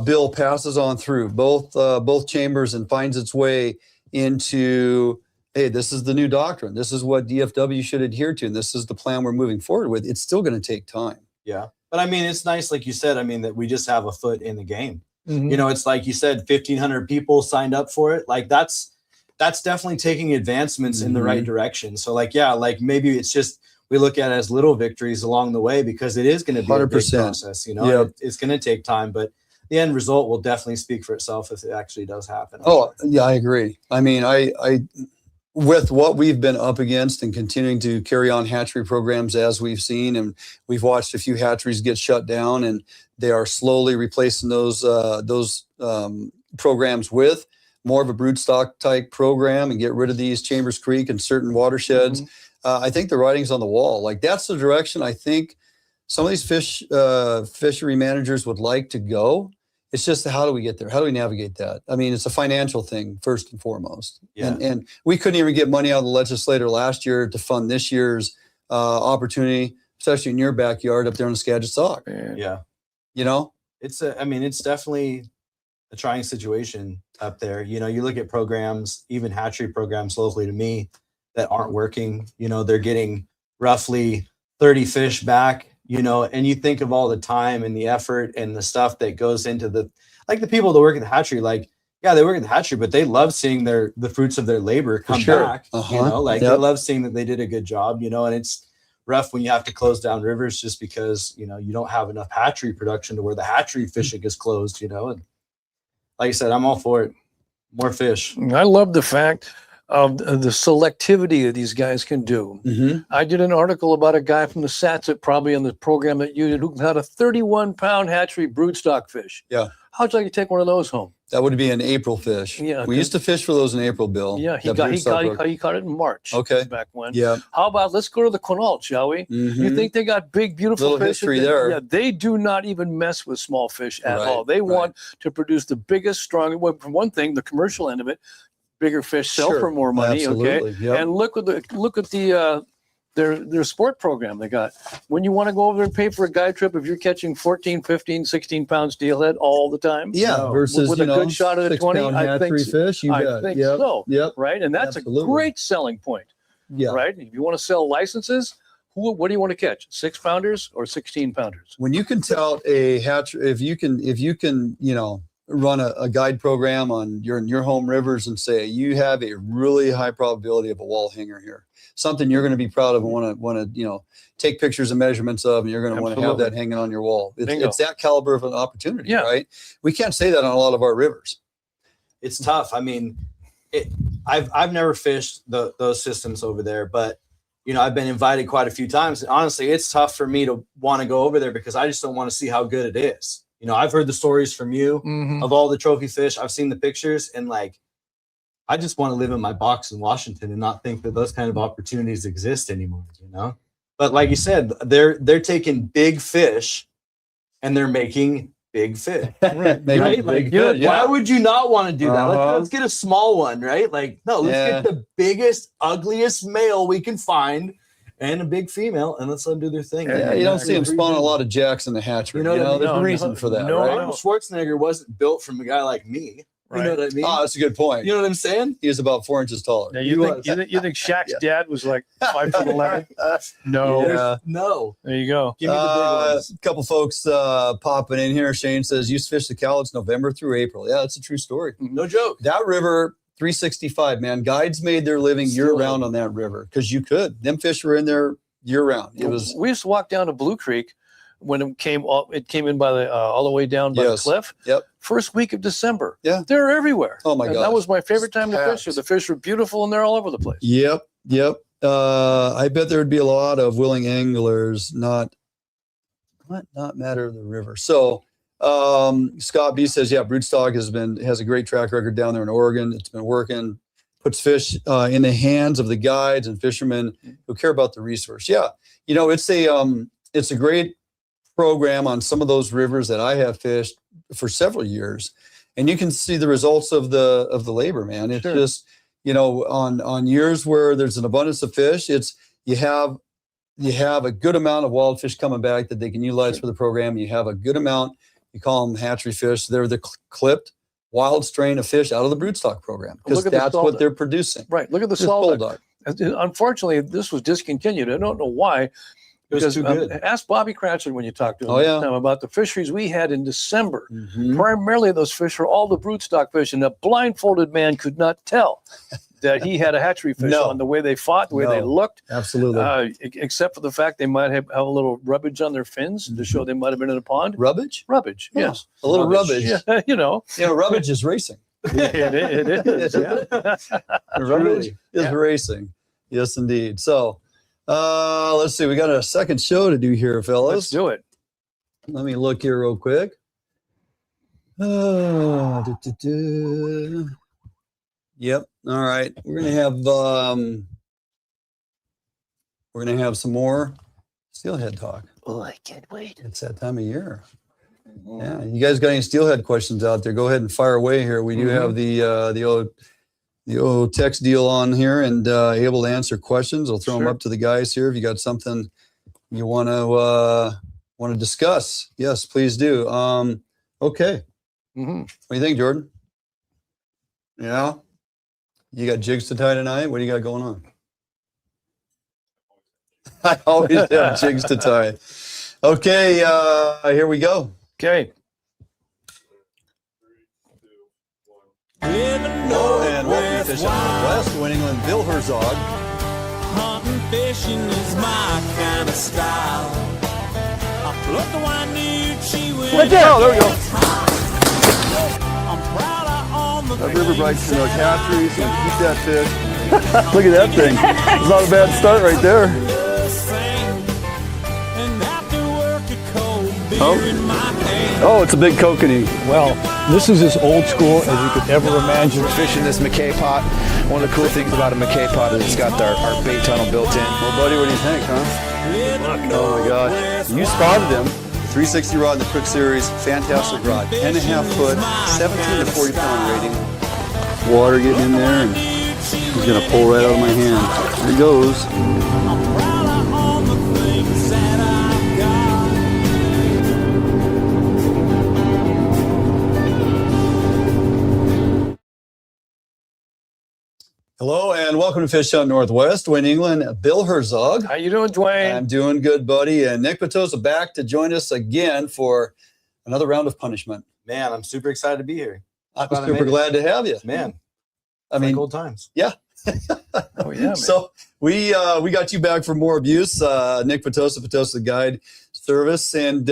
bill passes on through both chambers and finds its way into, hey, this is the new doctrine, this is what DFW should adhere to, and this is the plan we're moving forward with, it's still going to take time. Yeah, but I mean, it's nice, like you said, I mean, that we just have a foot in the game. It's like you said, 1,500 people signed up for it. Like that's definitely taking advancements in the right direction. So like, yeah, like maybe it's just, we look at it as little victories along the way because it is going to be 100%. A big process, it's going to take time, but the end result will definitely speak for itself if it actually does happen. Yeah, I agree. I mean, I with what we've been up against and continuing to carry on hatchery programs as we've seen, and we've watched a few hatcheries get shut down, and they are slowly replacing those programs with more of a broodstock type program and get rid of these Chambers Creek and certain watersheds. I think the writing's on the wall. Like that's the direction I think some of these fishery managers would like to go. It's just how do we get there? How do we navigate that? I mean, it's a financial thing first and foremost. Yeah. And we couldn't even get money out of the legislature last year to fund this year's opportunity, especially in your backyard up there in Skagit Sock. Yeah. You know, it's definitely a trying situation up there. You know, you look at programs, even hatchery programs locally to me that aren't working, you know, they're getting roughly 30 fish back, you know, and you think of all the time and the effort and the stuff that goes into the people that work in the hatchery, like, yeah, they work in the hatchery, but they love seeing the fruits of their labor come back, you know, like they love seeing that they did a good job, you know, and it's rough when you have to close down rivers just because, you know, you don't have enough hatchery production to where the hatchery fishing is closed, you know. And like I said, I'm all for it. More fish. I love the fact of the selectivity that these guys can do. I did an article about a guy from the Satset, probably on the program that you did, who had a 31-pound hatchery broodstock fish. Yeah. How'd you like to take one of those home? That would be an April fish. Yeah. We used to fish for those in April, Bill. Yeah, he caught it in March. Okay. Back when. Yeah. How about let's go to the Quinault, shall we? You think they got big, beautiful little fish? history there. Yeah, they do not even mess with small fish at all. They want to produce the biggest, strongest. Well, for one thing, the commercial end of it, bigger fish sell for more money. Absolutely. Okay. Yep. And look at their sport program they got. When you want to go over there and pay for a guide trip, if you're catching 14, 15, 16 pound steelhead all the time, versus with a good shot at a 20, I think fish, I think so. Yep. Right, and that's a great selling point. Yeah. Right. If you want to sell licenses, what do you want to catch? 6-pounders or 16-pounders? When you can tout a hatchery, if you can, you know, run a guide program on your home rivers and say you have a really high probability of a wall hanger here, something you're going to be proud of and want to you know, take pictures and measurements of, and you're going to want to have that hanging on your wall. It's that caliber of an opportunity, right? We can't say that on a lot of our rivers. It's tough. I mean, I've never fished those systems over there, but you know, I've been invited quite a few times. And honestly, it's tough for me to want to go over there because I just don't want to see how good it is. You know, I've heard the stories from you of all the trophy fish. I've seen the pictures, and like, I just want to live in my box in Washington and not think that those kind of opportunities exist anymore, you know? But like you said, they're taking big fish and they're making big fish. Right? Like, why would you not want to do that? Let's get a small one, right? Like, no, let's get the biggest, ugliest male we can find and a big female, and let's let them do their thing. Yeah, you don't see them spawn a lot of jacks in the hatchery. You know, there's a reason for that, right? Arnold Schwarzenegger wasn't built from a guy like me. You know what I mean? Oh, that's a good point. You know what I'm saying? He was about 4 inches taller. Now, you think Shaq's dad was like 5'11"? No. Yeah. No. There you go. Give me the big ones. A couple folks popping in here. Shane says, used to fish the Cowlitz November through April. Yeah, that's a true story. No joke. That river, 365, man. Guides made their living year-round on that river because you could. Them fish were in there year-round. We used to walk down to Blue Creek when it came in by the all the way down by the cliff. Yep. First week of December. Yeah. They're everywhere. Oh my God. That was my favorite time to fish. The fish were beautiful and they're all over the place. Yep. I bet there would be a lot of willing anglers not matter the river. So Scott B says, yeah, Broodstock has a great track record down there in Oregon. It's been working, puts fish in the hands of the guides and fishermen who care about the resource. Yeah. You know, it's a great program on some of those rivers that I have fished for several years, and you can see the results of the labor, man. It's just, you know, on years where there's an abundance of fish, you have a good amount of wild fish coming back that they can utilize for the program. You have a good amount, you call them hatchery fish. They're the clipped wild strain of fish out of the broodstock program because that's what they're producing. Right. Look at the Saltduck. Unfortunately, this was discontinued. I don't know why. Because ask Bobby Cratchit when you talk to him about the fisheries we had in December. Primarily, those fish were all the broodstock fish, and a blindfolded man could not tell that he had a hatchery fish on the way they fought, the way they looked. Absolutely. Except for the fact they might have a little rubbage on their fins to show they might have been in a pond. Rubbage? Rubbage, yes. A little rubbage. Yeah, you know. Rubbage is racing. It is. Rubbage is racing. Yes, indeed. So, let's see. We got a second show to do here, fellas. Let's do it. Let me look here real quick. Yep. All right. We're gonna have some more steelhead talk. Oh, I can't wait. It's that time of year. Yeah, you guys got any steelhead questions out there? Go ahead and fire away here. We do have the old text deal on here and able to answer questions. I'll throw them up to the guys here. If you got something you want to discuss, yes, please do. Okay. What do you think, Jordan? Yeah, you got jigs to tie tonight. What do you got going on? I always have jigs to tie. Okay, here we go. Okay. Hello and welcome to Fish Out West, Duane and Bill Herzog. Hunting, fishing is my kind of style. I love the one dude she went. Right there. Oh, there we go. I'm proud I own the That river breaks hatcheries and keep that fish. Look at that thing. It's not a bad start right there. Oh, it's a big kokanee. Well, this is as old school as you could ever imagine. Fishing this McKay pot. One of the cool things about a McKay pot is it's got our bait tunnel built in. Well, buddy, what do you think, huh? Oh my gosh. You spotted him. 360 rod in the Quick Series. Fantastic rod. 10.5 foot, 17 to 40 pound rating. Water getting in there, and he's going to pull right out of my hand. There he goes. Hello and welcome to Fish Out Northwest. Duane England, Bill Herzog. How you doing, Duane? I'm doing good, buddy. And Nick Petosa back to join us again for another round of punishment. Man, I'm super excited to be here. I'm super glad to have you. Man, I mean, old times. Yeah. Oh yeah. Man. So we got you back for more abuse. Nick Petosa Guide Service, and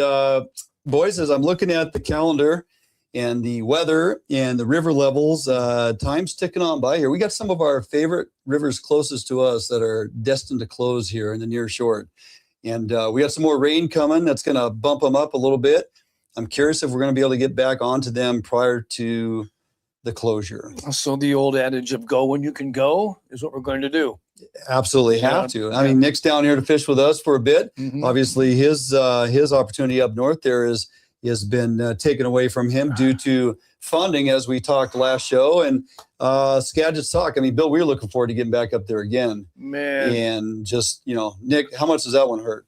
boys, as I'm looking at the calendar and the weather and the river levels, time's ticking on by here. We got some of our favorite rivers closest to us that are destined to close here in the near short. And we got some more rain coming that's going to bump them up a little bit. I'm curious if we're going to be able to get back onto them prior to the closure. So the old adage of go when you can go is what we're going to do. Absolutely have to. I mean, Nick's down here to fish with us for a bit. Obviously, his opportunity up north there has been taken away from him due to funding, as we talked last show. And Skagit Sock. I mean, Bill, we were looking forward to getting back up there again. Man. And just, Nick, how much does that one hurt?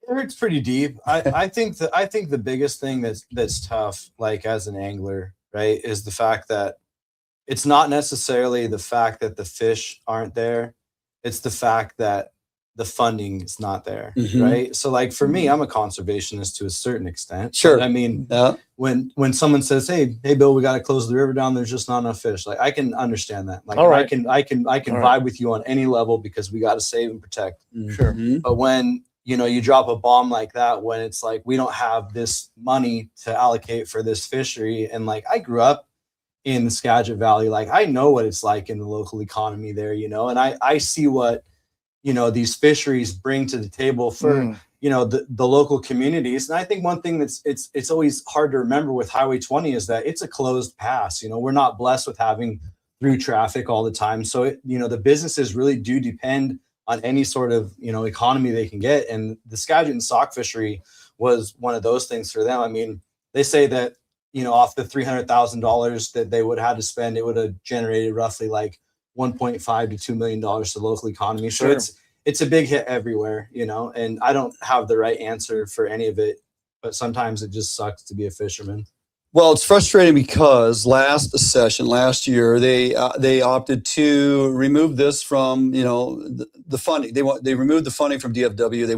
It hurts pretty deep. I think the biggest thing that's tough, like as an angler, right, is the fact that it's not necessarily the fact that the fish aren't there. It's the fact that the funding is not there, right? So like for me, I'm a conservationist to a certain extent. Sure. But I mean, when someone says, hey, Bill, we got to close the river down, there's just not enough fish. Like I can understand that. Like I can vibe with you on any level because we got to save and protect. Sure. But when you drop a bomb like that, when it's like we don't have this money to allocate for this fishery, and like I grew up in the Skagit Valley, like I know what it's like in the local economy there, and I see what these fisheries bring to the table for the local communities. And I think one thing it's always hard to remember with Highway 20 is that it's a closed pass. We're not blessed with having through traffic all the time, so the businesses really do depend on any sort of economy they can get, and the Skagit and Sock fishery was one of those things for them. I mean, they say that off the $300,000 that they would have had to spend, it would have generated roughly like $1.5 to $2 million to the local economy. So it's a big hit everywhere, and I don't have the right answer for any of it, but sometimes it just sucks to be a fisherman. Well, it's frustrating because last year, they opted to remove this from, the funding. They removed the funding from DFW. They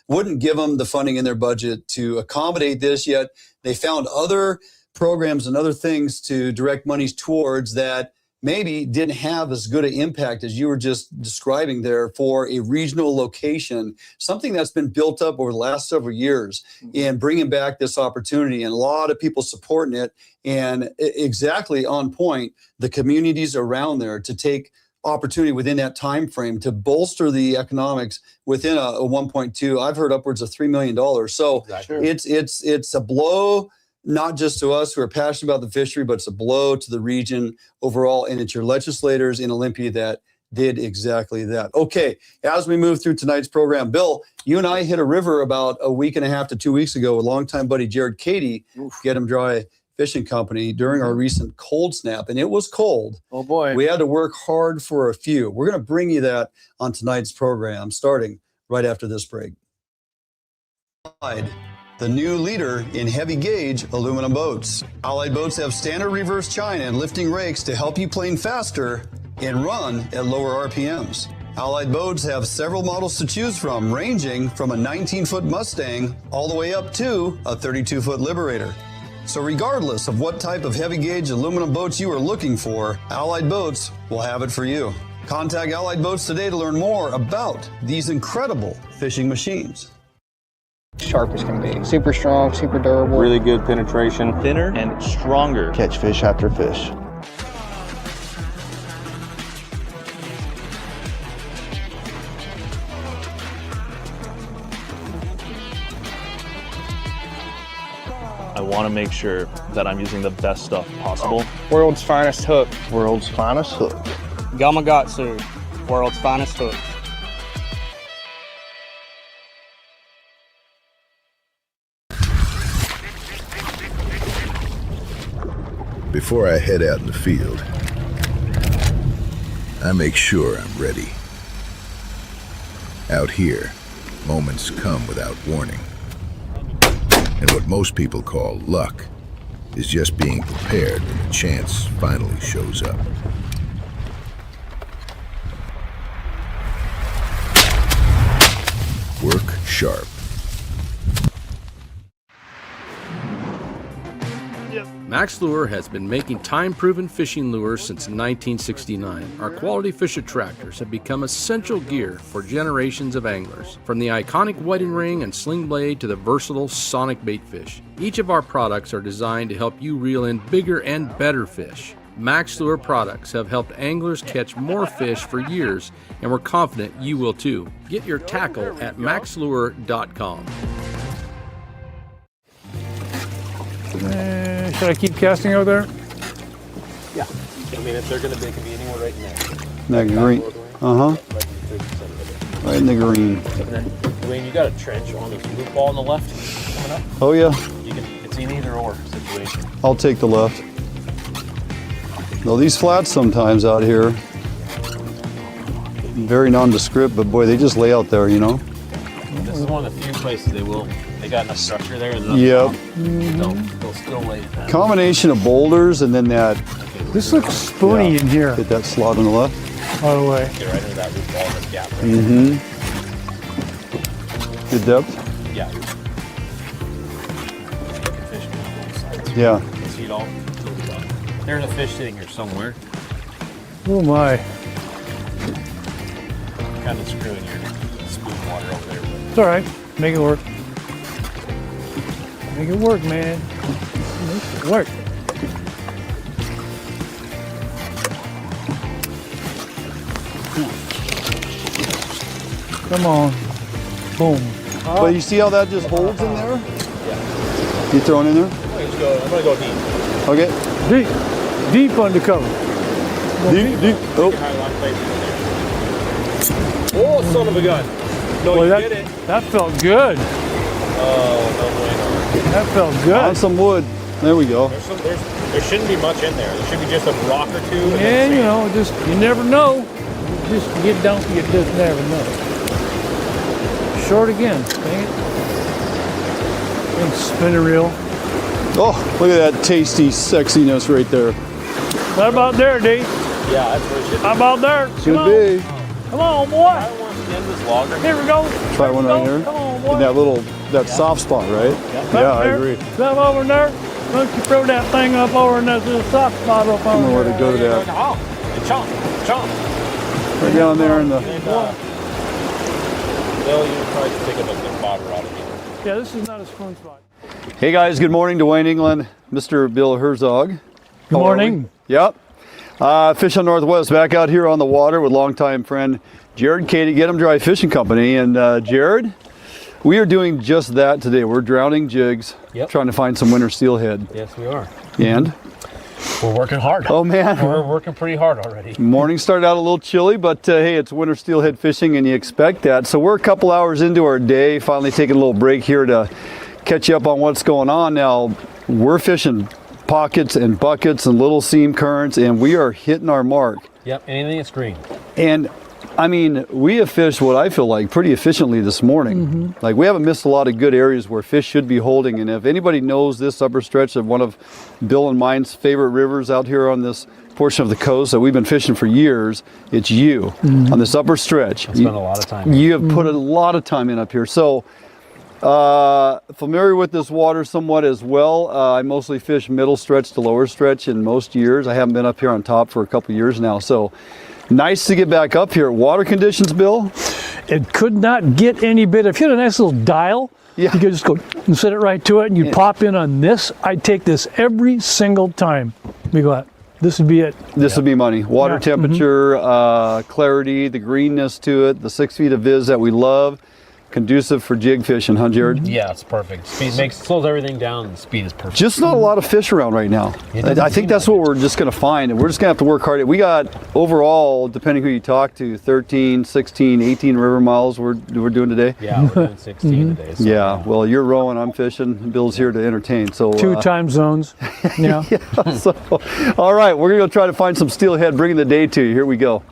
wouldn't give them the funding in their budget to accommodate this, yet they found other programs and other things to direct monies towards that maybe didn't have as good an impact as you were just describing there for a regional location, something that's been built up over the last several years, and bringing back this opportunity, and a lot of people supporting it, and exactly on point, the communities around there to take opportunity within that time frame to bolster the economics within a 1.2. I've heard upwards of $3 million. So it's a blow, not just to us who are passionate about the fishery, but it's a blow to the region overall. And it's your legislators in Olympia that did exactly that. Okay, as we move through tonight's program, Bill, you and I hit a river about a week and a half to 2 weeks ago with longtime buddy Jared Cady, Get 'em Dry Fishing Company, during our recent cold snap, and it was cold. Oh boy. We had to work hard for a few. We're going to bring you that on tonight's program, starting right after this break. The new leader in heavy gauge aluminum boats. Allied boats have standard reverse chine and lifting rakes to help you plane faster and run at lower RPMs. Allied boats have several models to choose from, ranging from a 19-foot Mustang all the way up to a 32-foot Liberator. So regardless of what type of heavy gauge aluminum boats you are looking for, Allied Boats will have it for you. Contact Allied Boats today to learn more about these incredible fishing machines. Sharp as can be. Super strong, super durable. Really good penetration. Thinner and stronger. Catch fish after fish. I want to make sure that I'm using the best stuff possible. World's finest hook. World's finest hook. Gamakatsu, world's finest hook. Before I head out in the field, I make sure I'm ready. Out here, moments come without warning. And what most people call luck is just being prepared when the chance finally shows up. Work sharp. Mack's Lure has been making time-proven fishing lures since 1969. Our quality fish attractors have become essential gear for generations of anglers. From the iconic whiting ring and sling blade to the versatile sonic bait fish, each of our products are designed to help you reel in bigger and better fish. Mack's Lure products have helped anglers catch more fish for years, and we're confident you will too. Get your tackle at maxlure.com. Should I keep casting over there? Yeah. I mean, if they can be anywhere right in there. That green. Right in the green. And then, Duane, you got a trench on this loop ball on the left coming up. Oh, yeah. It's an either or situation. I'll take the left. Now, these flats sometimes out here, very nondescript, but boy, they just lay out there, you know? This is one of the few places they got enough structure there. Yep. They'll still lay it down. Combination of boulders and then that. This looks spoony in here. Hit that slot on the left. By the way. Get right into that loop ball, that gap right Good depth. Yeah. Fish on both sides. Yeah. You can see it all. There's a fish sitting here somewhere. Oh my. Kind of screwing your spoon water over there. It's all right. Make it work. Make it work, man. Make it work. Come on. Boom. But you see how that just holds in there? Yeah. You throwing in there? I'm gonna go deep. Okay. Deep undercover. Deep. Oh. Oh, son of a gun. No, Boy, you did it. That felt good. Oh, no way. That felt good. On some wood. There we go. There shouldn't be much in there. There should be just a rock or two. And you know, you never know. You just never know. Short again. Dang it. And spin a reel. Oh, look at that tasty sexiness right there. Right about there, D. Yeah, that's where it should be. How about there? Should be. Come on, boy. Here we go. Try one right here. Come on, boy. In that soft spot, right? Yeah, I agree. Come over there. Don't you throw that thing up over in that little soft spot up I don't over know there. where to go to that. Chomp. Right down there in the. They'll even try to take a big bobber out of here. Yeah, this is not a spoon spot. Hey guys, good morning. Duane England, Mr. Bill Herzog. Good morning. Yep. Fish on Northwest, back out here on the water with longtime friend Jared Cady, Get 'em Dry Fishing Company. And Jared, we are doing just that today. We're drowning jigs, trying to find some winter steelhead. Yes, we are. And? We're working hard. Oh man, we're working pretty hard already. Morning started out a little chilly, but hey, it's winter steelhead fishing and you expect that. So we're a couple hours into our day, finally taking a little break here to catch you up on what's going on. Now, we're fishing pockets and buckets and little seam currents, and we are hitting our mark. Yep, anything that's green. And I mean, we have fished what I feel like pretty efficiently this morning. Like, we haven't missed a lot of good areas where fish should be holding. And if anybody knows this upper stretch of one of Bill and mine's favorite rivers out here on this portion of the coast that we've been fishing for years, it's you on this upper stretch. I spent a lot of time. You have put a lot of time in up here. So familiar with this water somewhat as well. I mostly fish middle stretch to lower stretch in most years. I haven't been up here on top for a couple years now. So nice to get back up here. Water conditions, Bill? It could not get any better. If you had a nice little dial, you could just go and set it right to it, and you pop in on this. I'd take this every single time we go out. This would be it. This would be money. Water temperature, clarity, the greenness to it, the 6 feet of viz that we love. Conducive for jig fishing, huh, Jared? Yeah, it's perfect. Speed slows everything down, and the speed is perfect. Just not a lot of fish around right now. I think that's what we're just going to find, and we're just going to have to work hard. We got overall, depending who you talk to, 13, 16, 18 river miles we're doing today. Yeah, we're doing 16 today. So yeah, well, you're rowing, I'm fishing, Bill's here to entertain. So 2 time zones. Yeah. So, all right, we're going to go try to find some steelhead, bringing the day to you. Here we go.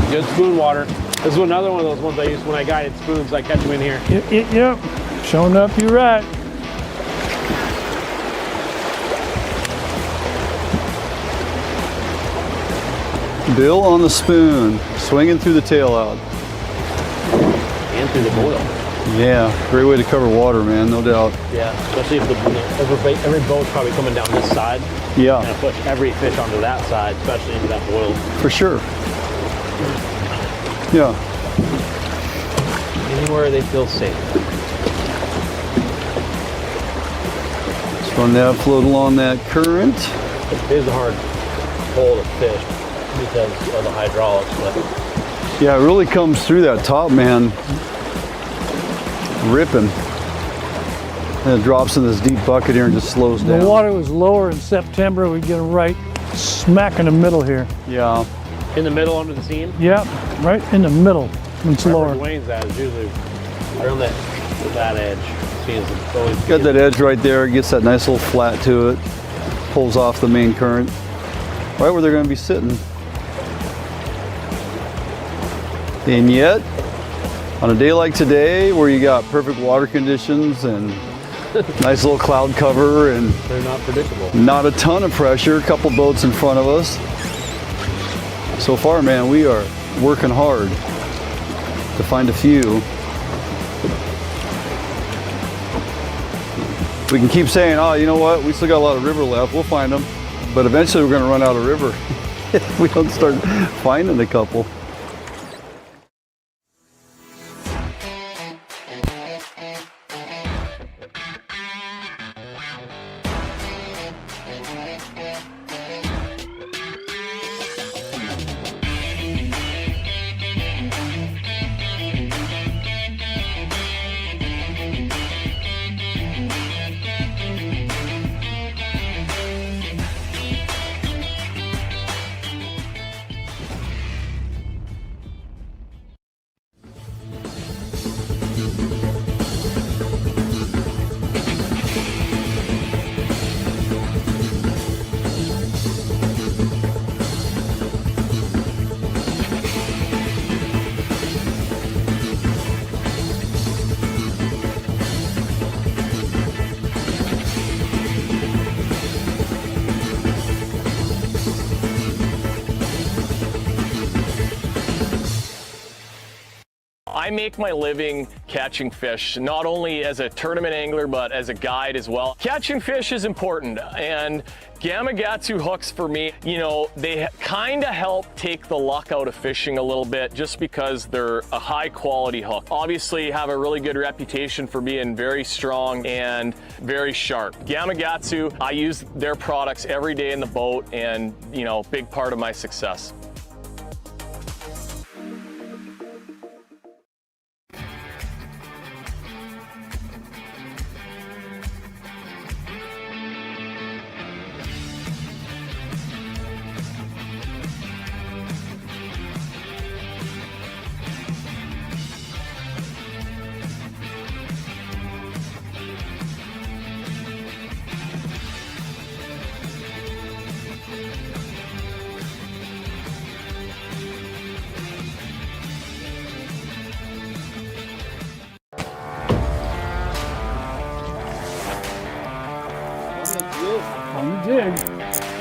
Good spoon water. This is another one of those ones I use when I guided spoons. I catch them in here. Yep. Showing up, you're right. Bill on the spoon, swinging through the tail out. And through the boil. Yeah, great way to cover water, man, no doubt. Yeah, especially if every boat's probably coming down this side. Yeah. And push every fish onto that side, especially into that boil. For sure. Yeah. Anywhere they feel safe. Just run that float along that current. It is a hard hole to fish because of the hydraulics, but yeah, it really comes through that top, man. Ripping. And it drops in this deep bucket here and just slows down. The water was lower in September. We get right smack in the middle here. Yeah. In the middle under the seam? Yeah, right in the middle. It's lower. Duane's at is usually around that edge. Got that edge right there. It gets that nice little flat to it. Pulls off the main current. Right where they're going to be sitting. And yet, on a day like today, where you got perfect water conditions and nice little cloud cover and they're not predictable. Not a ton of pressure, a couple boats in front of us. So far, man, we are working hard to find a few. We can keep saying, oh, you know what, we still got a lot of river left, we'll find them. But eventually we're going to run out of river if we don't start finding a couple. I make my living catching fish, not only as a tournament angler, but as a guide as well. Catching fish is important, and Gamakatsu hooks for me, you know, they kind of help take the luck out of fishing a little bit just because they're a high quality hook. Obviously have a really good reputation for being very strong and very sharp. Gamakatsu, I use their products every day in the boat and, you know, big part of my success.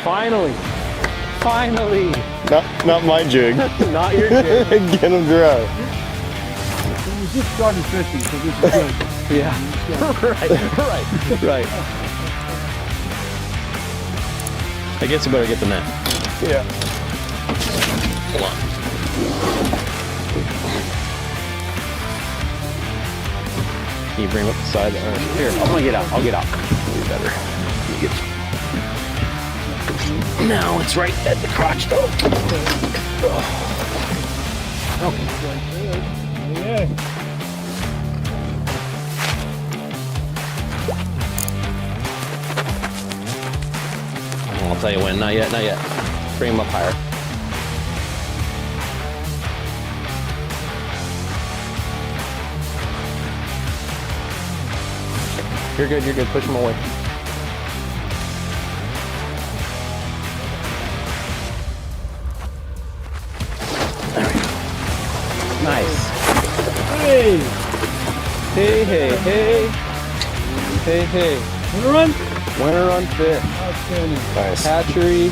Finally. Finally. Not my jig. Not your jig. Get them dry. We just started fishing, so this is good. Yeah. Right. I guess you better get the net. Yeah. Hold on. Can you bring up the side? Here, I'm gonna get out. I'll get out. Be better. Now it's right at the crotch though. Okay. Yeah. I'll tell you when. Not yet. Bring him up higher. You're good. Push him away. There we go. Nice. Hey. Hey. Wanna run? Winter run fish. Outstanding. Nice. Hatchery.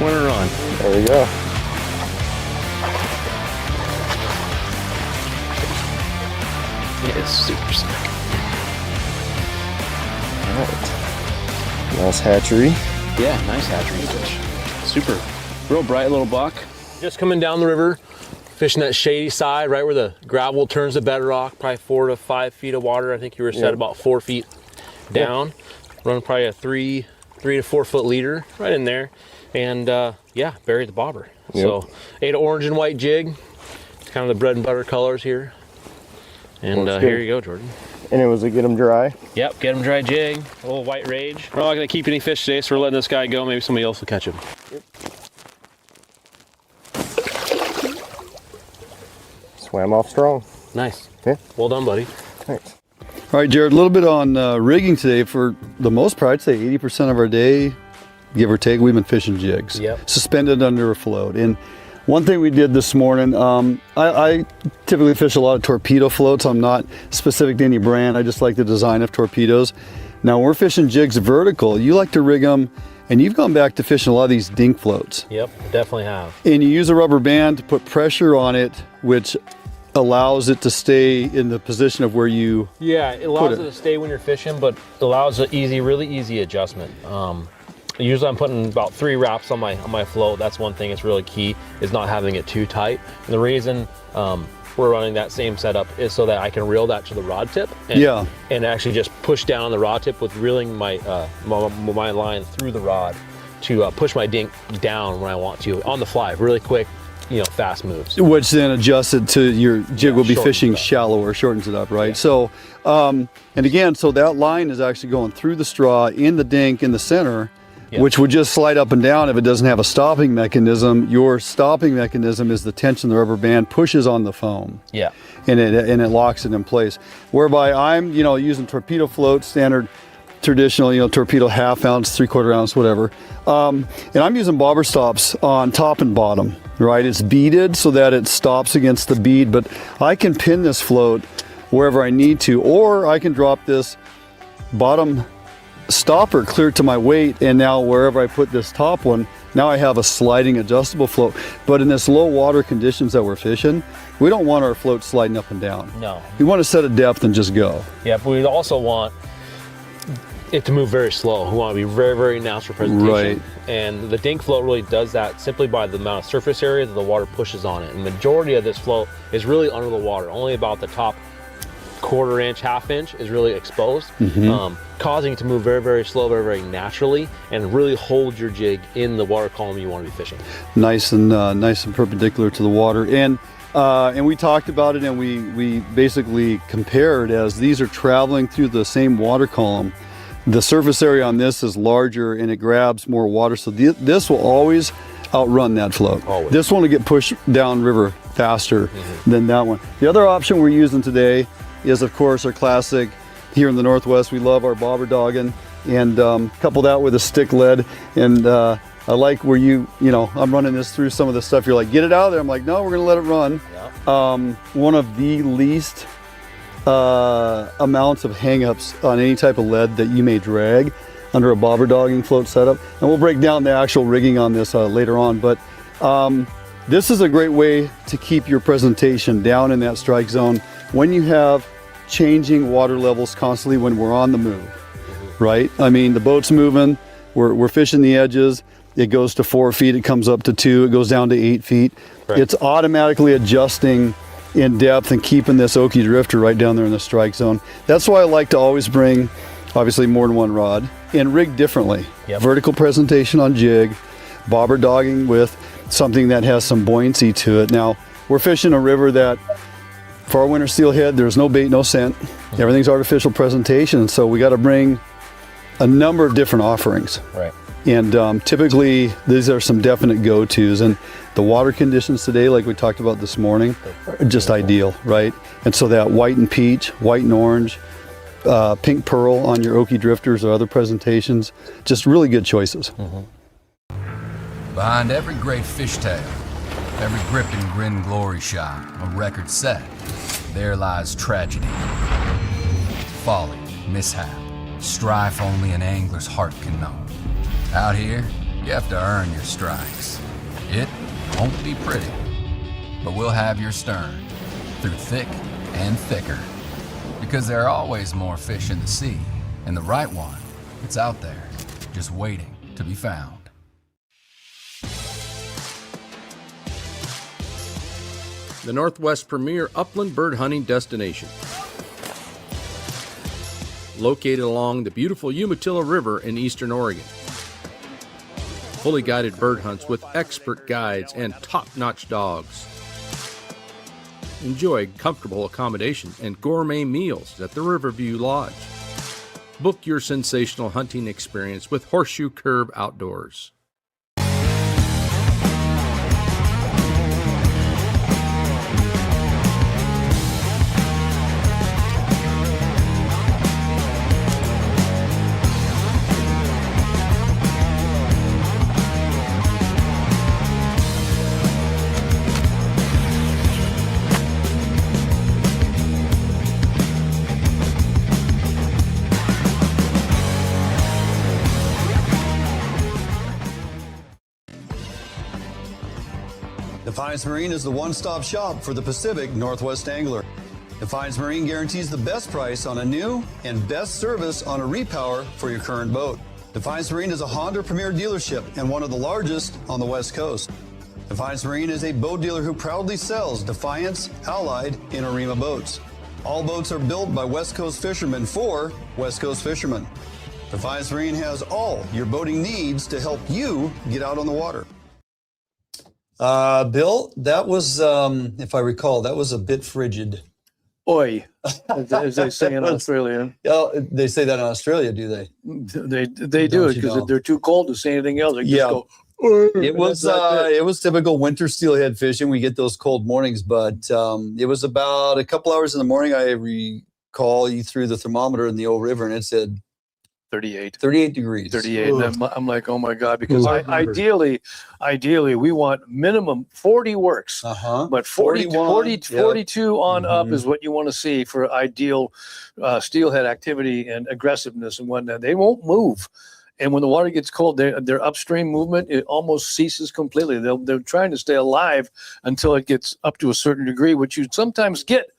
Winter run. There we go. It is super sick. Alright. Nice hatchery. Yeah, nice hatchery fish. Super. Real bright little buck. Just coming down the river, fishing that shady side, right where the gravel turns to bedrock, probably 4 to 5 feet of water. I think you were set about 4 feet down. Running probably a 3 to 4 foot leader right in there. And yeah, buried the bobber. So ate an orange and white jig. It's kind of the bread and butter colors here. And here you go, Jordan. And it was a get them dry? Yep, get them dry jig, a little white rage. We're not gonna keep any fish today, so we're letting this guy go. Maybe somebody else will catch him. Yep. Swam off strong. Nice. Yeah. Well done, buddy. Thanks. All right, Jared, a little bit on rigging today. For the most part, I'd say 80% of our day, give or take, we've been fishing jigs. Yep. Suspended under a float. And one thing we did this morning, I typically fish a lot of torpedo floats. I'm not specific to any brand. I just like the design of torpedoes. Now, we're fishing jigs vertical. You like to rig them, and you've gone back to fishing a lot of these dink floats. Yep, definitely have. And you use a rubber band to put pressure on it, which allows it to stay in the position of where you it allows it to stay when you're fishing, but allows an really easy adjustment. Usually I'm putting about 3 wraps on my float. That's one thing that's really key, is not having it too tight. And the reason we're running that same setup is so that I can reel that to the rod tip and actually just push down on the rod tip with reeling my my line through the rod to push my dink down when I want to on the fly, really quick, fast moves. Which then adjusts it to your jig will be fishing shallower, shortens it up, right? Yeah. So, and again, so that line is actually going through the straw in the dink in the center, which would just slide up and down if it doesn't have a stopping mechanism. Your stopping mechanism is the tension the rubber band pushes on the foam. Yeah. And it locks it in place. Whereby I'm, using torpedo float, standard traditional, torpedo 1/2 ounce, 3/4 ounce, whatever. And I'm using bobber stops on top and bottom, right? It's beaded so that it stops against the bead, but I can pin this float wherever I need to, or I can drop this bottom stopper clear to my weight, and now wherever I put this top one, now I have a sliding adjustable float. But in this low water conditions that we're fishing, we don't want our float sliding up and down. No. We want to set a depth and just go. Yeah, but we also want it to move very slow. We want to be very natural presentation. Right. And the dink float really does that simply by the amount of surface area that the water pushes on it. And the majority of this float is really under the water. Only about the top 1/4 inch, 1/2 inch is really exposed, causing it to move very slow, very naturally, and really hold your jig in the water column you want to be fishing. Nice and perpendicular to the water. And we talked about it, and we basically compared as these are traveling through the same water column. The surface area on this is larger and it grabs more water, so this will always outrun that float. Always. This one will get pushed down river faster than that one. The other option we're using today is, of course, our classic here in the Northwest. We love our bobber dogging, and couple that with a stick lead. And I like where I'm running this through some of the stuff. You're like, get it out of there. I'm like, no, we're gonna let it run. Yeah. One of the least amounts of hangups on any type of lead that you may drag under a bobber dogging float setup. And we'll break down the actual rigging on this later on. But this is a great way to keep your presentation down in that strike zone when you have changing water levels constantly when we're on the move, right? I mean, the boat's moving, we're fishing the edges, it goes to 4 feet, it comes up to 2, it goes down to 8 feet. Right. It's automatically adjusting in depth and keeping this okie drifter right down there in the strike zone. That's why I like to always bring, obviously, more than one rod and rig differently. Yep. Vertical presentation on jig, bobber dogging with something that has some buoyancy to it. Now, we're fishing a river that, for our winter steelhead, there's no bait, no scent. Everything's artificial presentation, so we got to bring a number of different offerings. Right. And typically, these are some definite go-tos. And the water conditions today, like we talked about this morning, are just ideal, right? And so that white and peach, white and orange, pink pearl on your okie drifters or other presentations, just really good choices. Behind every great fishtail, every grip and grin glory shot, a record set, there lies tragedy, folly, mishap, strife only an angler's heart can know. Out here, you have to earn your strikes. It won't be pretty, but we'll have your stern through thick and thicker, because there are always more fish in the sea, and the right one, it's out there, just waiting to be found. The Northwest premier upland bird hunting destination. Located along the beautiful Umatilla River in eastern Oregon. Fully guided bird hunts with expert guides and top-notch dogs. Enjoy comfortable accommodations and gourmet meals at the Riverview Lodge. Book your sensational hunting experience with Horseshoe Curve Outdoors. Defiance Marine is the one-stop shop for the Pacific Northwest angler. Defiance Marine guarantees the best price on a new and best service on a repower for your current boat. Defiance Marine is a Honda Premier dealership and one of the largest on the West Coast. Defiance Marine is a boat dealer who proudly sells Defiance, Allied, and Arima boats. All boats are built by West Coast fishermen for West Coast fishermen. Defiance Marine has all your boating needs to help you get out on the water. Bill, that was, if I recall, that was a bit frigid. Oi, as they say in Australia. Oh, they say that in Australia, do they? They do it because they're too cold to say anything else. They just go, it was typical winter steelhead fishing. We get those cold mornings, but it was about a couple hours in the morning. I recall you threw the thermometer in the old river and it said 38 degrees. 38. And I'm like, oh my God, because ideally we want minimum 40 works, but 42 on up is what you want to see for ideal steelhead activity and aggressiveness and whatnot. They won't move. And when the water gets cold, their upstream movement, it almost ceases completely. They're trying to stay alive until it gets up to a certain degree, which you sometimes get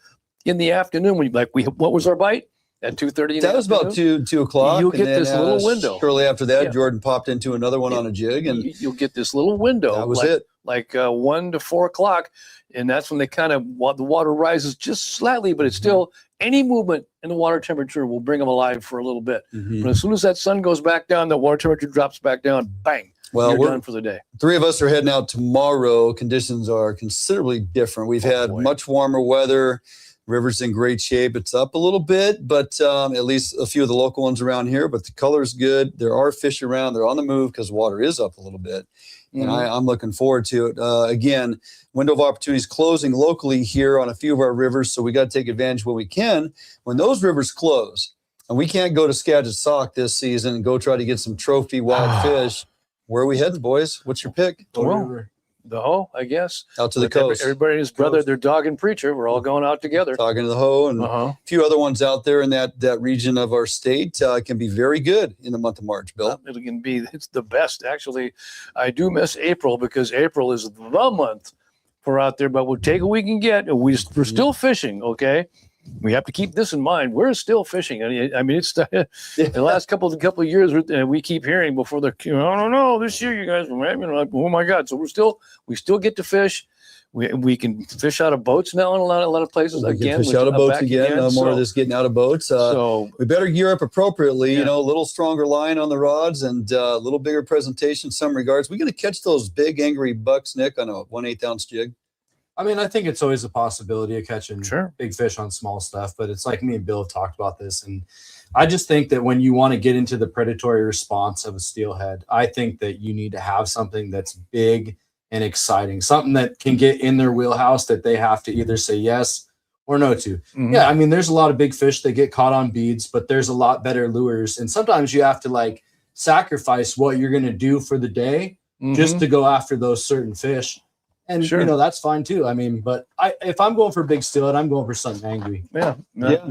in the afternoon when you're like, what was our bite? At 2:30. That was about 2 o'clock. You'll get this little window. Shortly after that, Jordan popped into another one on a jig, and you'll get this little window. That was it. Like 1 to 4 o'clock, and that's when they kind of the water rises just slightly, but it's still any movement in the water temperature will bring them alive for a little bit. But as soon as that sun goes back down, the water temperature drops back down. Bang. Well, we're done for the day. 3 of us are heading out tomorrow. Conditions are considerably different. We've had much warmer weather. River's in great shape. It's up a little bit, but at least a few of the local ones around here, but the color's good. There are fish around. They're on the move because water is up a little bit. And I'm looking forward to it. Again, window of opportunities closing locally here on a few of our rivers, so we got to take advantage when we can. When those rivers close, and we can't go to Skagit Sock this season and go try to get some trophy wild fish, where are we heading, boys? What's your pick? the Ho, I guess. Out to the With coast. Everybody and his brother, their dog and preacher, we're all going out together. Talking to the Ho and a few other ones out there in that region of our state can be very good in the month of March, Bill. It can be, it's the best. Actually, I do miss April because April is the month for out there, but we'll take what we can get. And we're still fishing, okay? We have to keep this in mind. We're still fishing. I mean, it's the last couple of years we keep hearing before I don't know, this year you guys, like, oh my God. So we still get to fish. We can fish out of boats now in a lot of places. We can fish out of boats again. No more of this getting out of boats. So we better gear up appropriately. You know, a little stronger line on the rods and a little bigger presentation in some regards. We're going to catch those big angry bucks, Nick, on a 1/8 ounce jig. I mean, I think it's always a possibility of catching big fish on small stuff, but it's like me and Bill have talked about this. And I just think that when you want to get into the predatory response of a steelhead, I think that you need to have something that's big and exciting, something that can get in their wheelhouse that they have to either say yes or no to. Yeah, I mean, there's a lot of big fish that get caught on beads, but there's a lot better lures. And sometimes you have to like sacrifice what you're going to do for the day just to go after those certain fish. And you know, that's fine too. I mean, but if I'm going for big steelhead, I'm going for something angry. Yeah.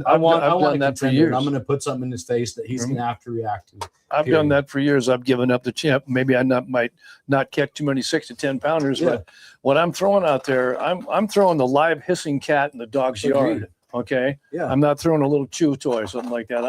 I want that for years. I'm going to put something in his face that he's going to have to react to. I've done that for years. I've given up the chip. Maybe I might not catch too many 6 to 10 pounders, but what I'm throwing out there, I'm throwing the live hissing cat in the dog's yard. Okay. Yeah. I'm not throwing a little chew toy or something like that.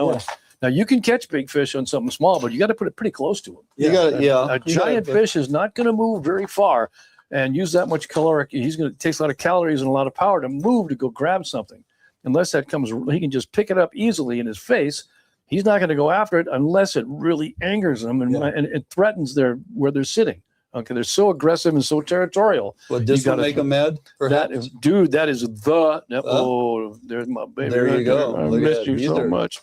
Now you can catch big fish on something small, but you got to put it pretty close to them. A giant fish is not going to move very far and use that much caloric. It takes a lot of calories and a lot of power to move to go grab something. Unless that comes, he can just pick it up easily in his face. He's not going to go after it unless it really angers them and it threatens where they're sitting. Okay, they're so aggressive and so territorial. Well, this will make them mad? That is there's my baby. There you go. I missed you so much.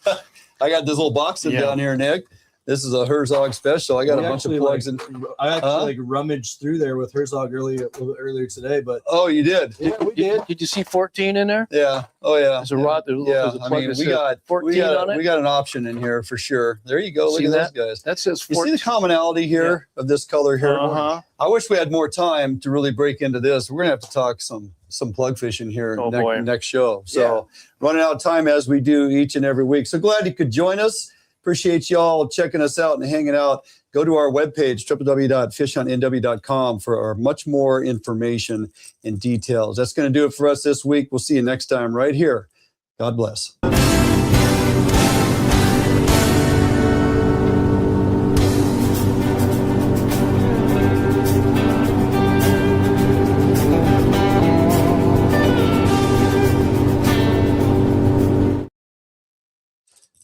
I got this little box down here, Nick. This is a Herzog special. I got a bunch of plugs in. I actually rummaged through there with Herzog earlier today, but you did. Yeah, we did. Did you see 14 in there? Yeah. Oh yeah. There's a rod. There's a plug. I mean, we got 14 on it. We got an option in here for sure. There you go. Look at those guys. That says 14. You see the commonality here of this color here? I wish we had more time to really break into this. We're gonna have to talk some plug fishing here next show. So running out of time as we do each and every week. So glad you could join us. Appreciate y'all checking us out and hanging out. Go to our webpage, www.fishuntnw.com for our much more information and details. That's going to do it for us this week. We'll see you next time right here. God bless.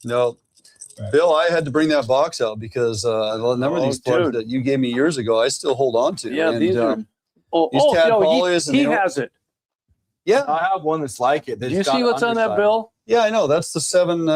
No. Bill, I had to bring that box out because a number of these plugs that you gave me years ago, I still hold on to. Yeah, and, these are. He has it. Yeah, I have one that's like it. Do you see what's on that, Bill? Yeah, I know. That's the 7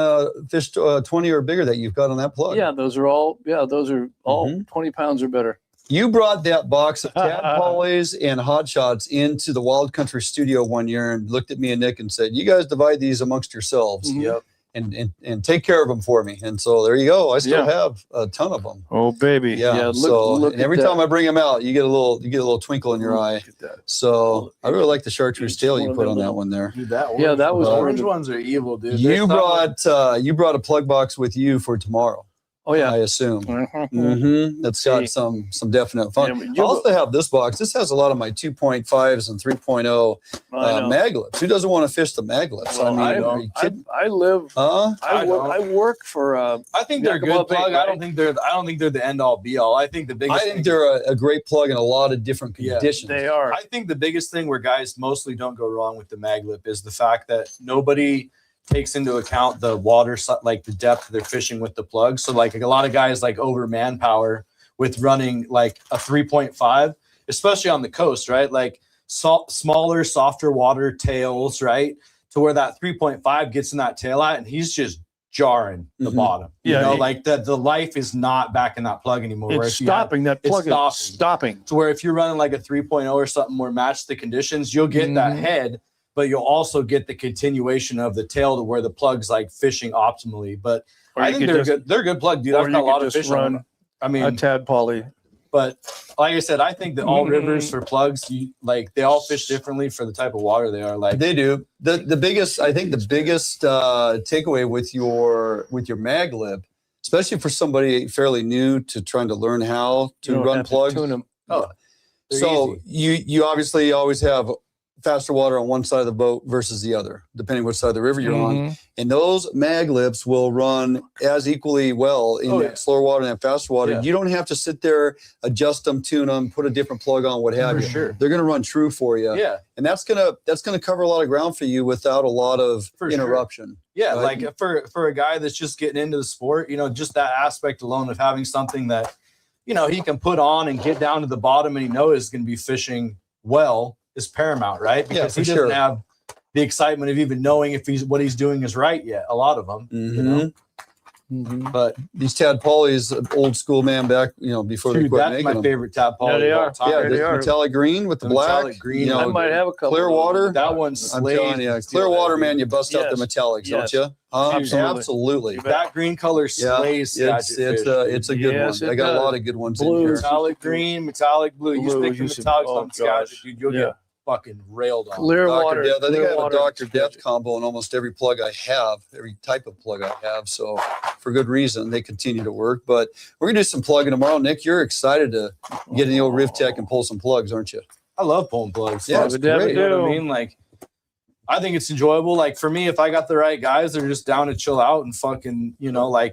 fish 20 or bigger that you've got on that plug. Yeah, those are all 20 pounds or better. You brought that box of tadpoles and hot shots into the Wild Country studio one year and looked at me and Nick and said, "You guys divide these amongst yourselves." Yep. And take care of them for me. And so there you go. I still have a ton of them. Oh baby. Yeah. Look and every time I bring them out, you get a little twinkle in your eye. So I really like the chartreuse tail you put on that one there. That was orange ones are evil, dude. You brought a plug box with you for tomorrow. Oh yeah, I assume. That's got some definite fun. I also have this box. This has a lot of my 2.5s and 3.0 mag lips. Who doesn't want to fish the mag lips? Well, I mean, are you kidding? I work for. I think they're good plug. I don't think they're the end all be all. I think they're a great plug in a lot of different conditions. They are. I think the biggest thing where guys mostly don't go wrong with the mag lip is the fact that nobody takes into account the water, like the depth they're fishing with the plug. So like a lot of guys like over manpower with running like a 3.5, especially on the coast, right? Like smaller, softer water tails, right? To where that 3.5 gets in that tail out and he's just jarring the bottom. You know, like the life is not back in that plug anymore. It's stopping. That plug is stopping. To where if you're running like a 3.0 or something more matched the conditions, you'll get that head, but you'll also get the continuation of the tail to where the plug's like fishing optimally. But I think they're good. They're good plug, dude. I've got a lot of fish on. I mean, a tadpole But like I said, I think that all rivers for plugs, they all fish differently for the type of water they are. Like they do. The biggest takeaway with your mag lip, especially for somebody fairly new to trying to learn how to run plugs. So you obviously always have faster water on one side of the boat versus the other, depending which side of the river you're on. And those mag lips will run as equally well in that slower water and that faster water. You don't have to sit there, adjust them, tune them, put a different plug on, what have you. Sure. They're going to run true for you. Yeah. And that's gonna cover a lot of ground for you without a lot of interruption. Yeah, right? like for a guy that's just getting into the sport, just that aspect alone of having something that, he can put on and get down to the bottom and he knows is going to be fishing well is paramount, right? Because he doesn't have the excitement of even knowing if what he's doing is right yet. A lot of them, But these tadpoles, old school man back, before they quit that's making my them. favorite tadpole. Yeah, they are. Yeah, they the are. metallic green with the black. Metallic green. I might have a couple. Clear water. That one's I'm telling you, clear water, man. You bust out the metallics, don't you? Absolutely. That green color slays. It's a good one. I got a lot of good ones in here. Metallic green, metallic blue. You stick the metallics on Skagit, dude, you'll get fucking railed on. Clear water. Death. I think I have a Dr. Death combo in almost every plug I have, every type of plug I have. So for good reason, they continue to work. But we're gonna do some plugging tomorrow. Nick, you're excited to get in the old Riv Tech and pull some plugs, aren't you? I love pulling plugs. Yeah, it's great. You know what I mean? Like, I think it's enjoyable. Like for me, if I got the right guys, they're just down to chill out and fucking,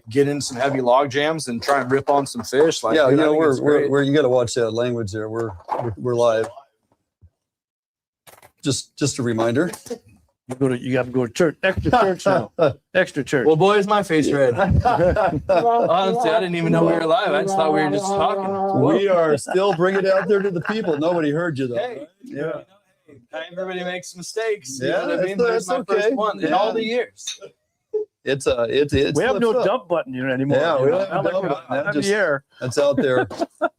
get in some heavy log jams and try and rip on some fish. Like, yeah, dude, we're you got to watch that language there. We're live. Just a reminder. You got to go to church. Extra church now. Extra church. Well, boy, is my face red. Honestly, I didn't even know we were live. I just thought we were just talking. We are still bringing it out there to the people. Nobody heard you though. Hey, right? Yeah. Everybody makes mistakes. Yeah, You know what I mean? There's my first one in all the years. It's we have no dump button here anymore. Yeah, we don't have a dump button. That's out there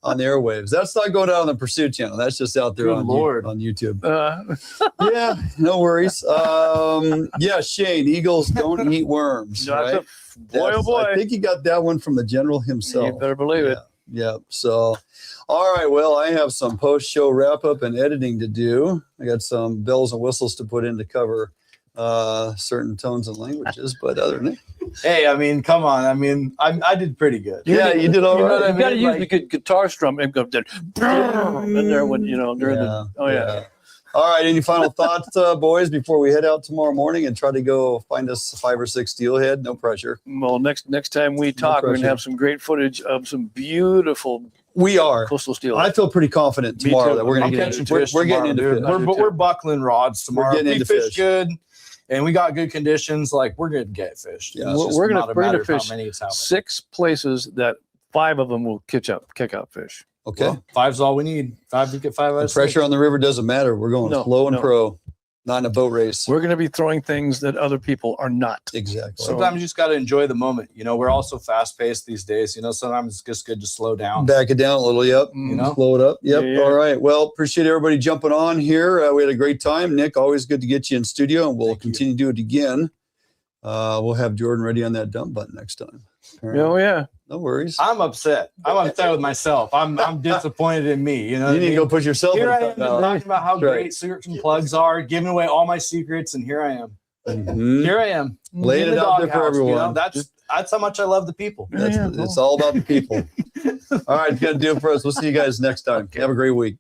on the airwaves. That's not going out on the Pursuit channel. That's just out there on YouTube. Yeah, no worries. Shane, eagles don't eat worms. Right? Boy, oh boy. I think you got that one from the general himself. You better believe it. Yeah. So, all right. Well, I have some post-show wrap-up and editing to do. I got some bells and whistles to put in to cover certain tones and languages, but other than that, hey, I mean, come on. I mean, I did pretty good. You did all right. You got to use the good guitar strum and go there. And there when during the All right. Any final thoughts, boys, before we head out tomorrow morning and try to go find us 5 or 6 steelhead? No pressure. Well, next time we talk, we're gonna have some great footage of some beautiful. We are coastal steelhead. I feel pretty confident tomorrow that we're going to get into fish. We're getting into fish. We're buckling rods tomorrow. We're getting into fish good. And we got good conditions. Like we're going to get fish. Yeah, we're going to fish 6 places that 5 of them will kick out fish. Okay, well, 5's all we need. 5 to get 5 out of 6. Pressure on the river doesn't matter. We're going slow and pro, not in a boat race. We're going to be throwing things that other people are not. Exactly. Sometimes you just got to enjoy the moment. We're all so fast paced these days. Sometimes it's just good to slow down. Back it down a little. Yep. Slow it up. Yep. Yeah. All right. Well, appreciate everybody jumping on here. We had a great time. Nick, always good to get you in studio, and we'll continue to do it again. We'll have Jordan ready on that dump button next time. Right. Oh yeah. No worries. I'm upset. I'm upset with myself. I'm disappointed in me. You need to go push yourself. Here I am talking about how great certain plugs are, giving away all my secrets, and here I am. Here I am. Laying it out there for everyone. That's how much I love the people. It's all about the people. All right, it's gonna do it for us. We'll see you guys next time. Have a great week.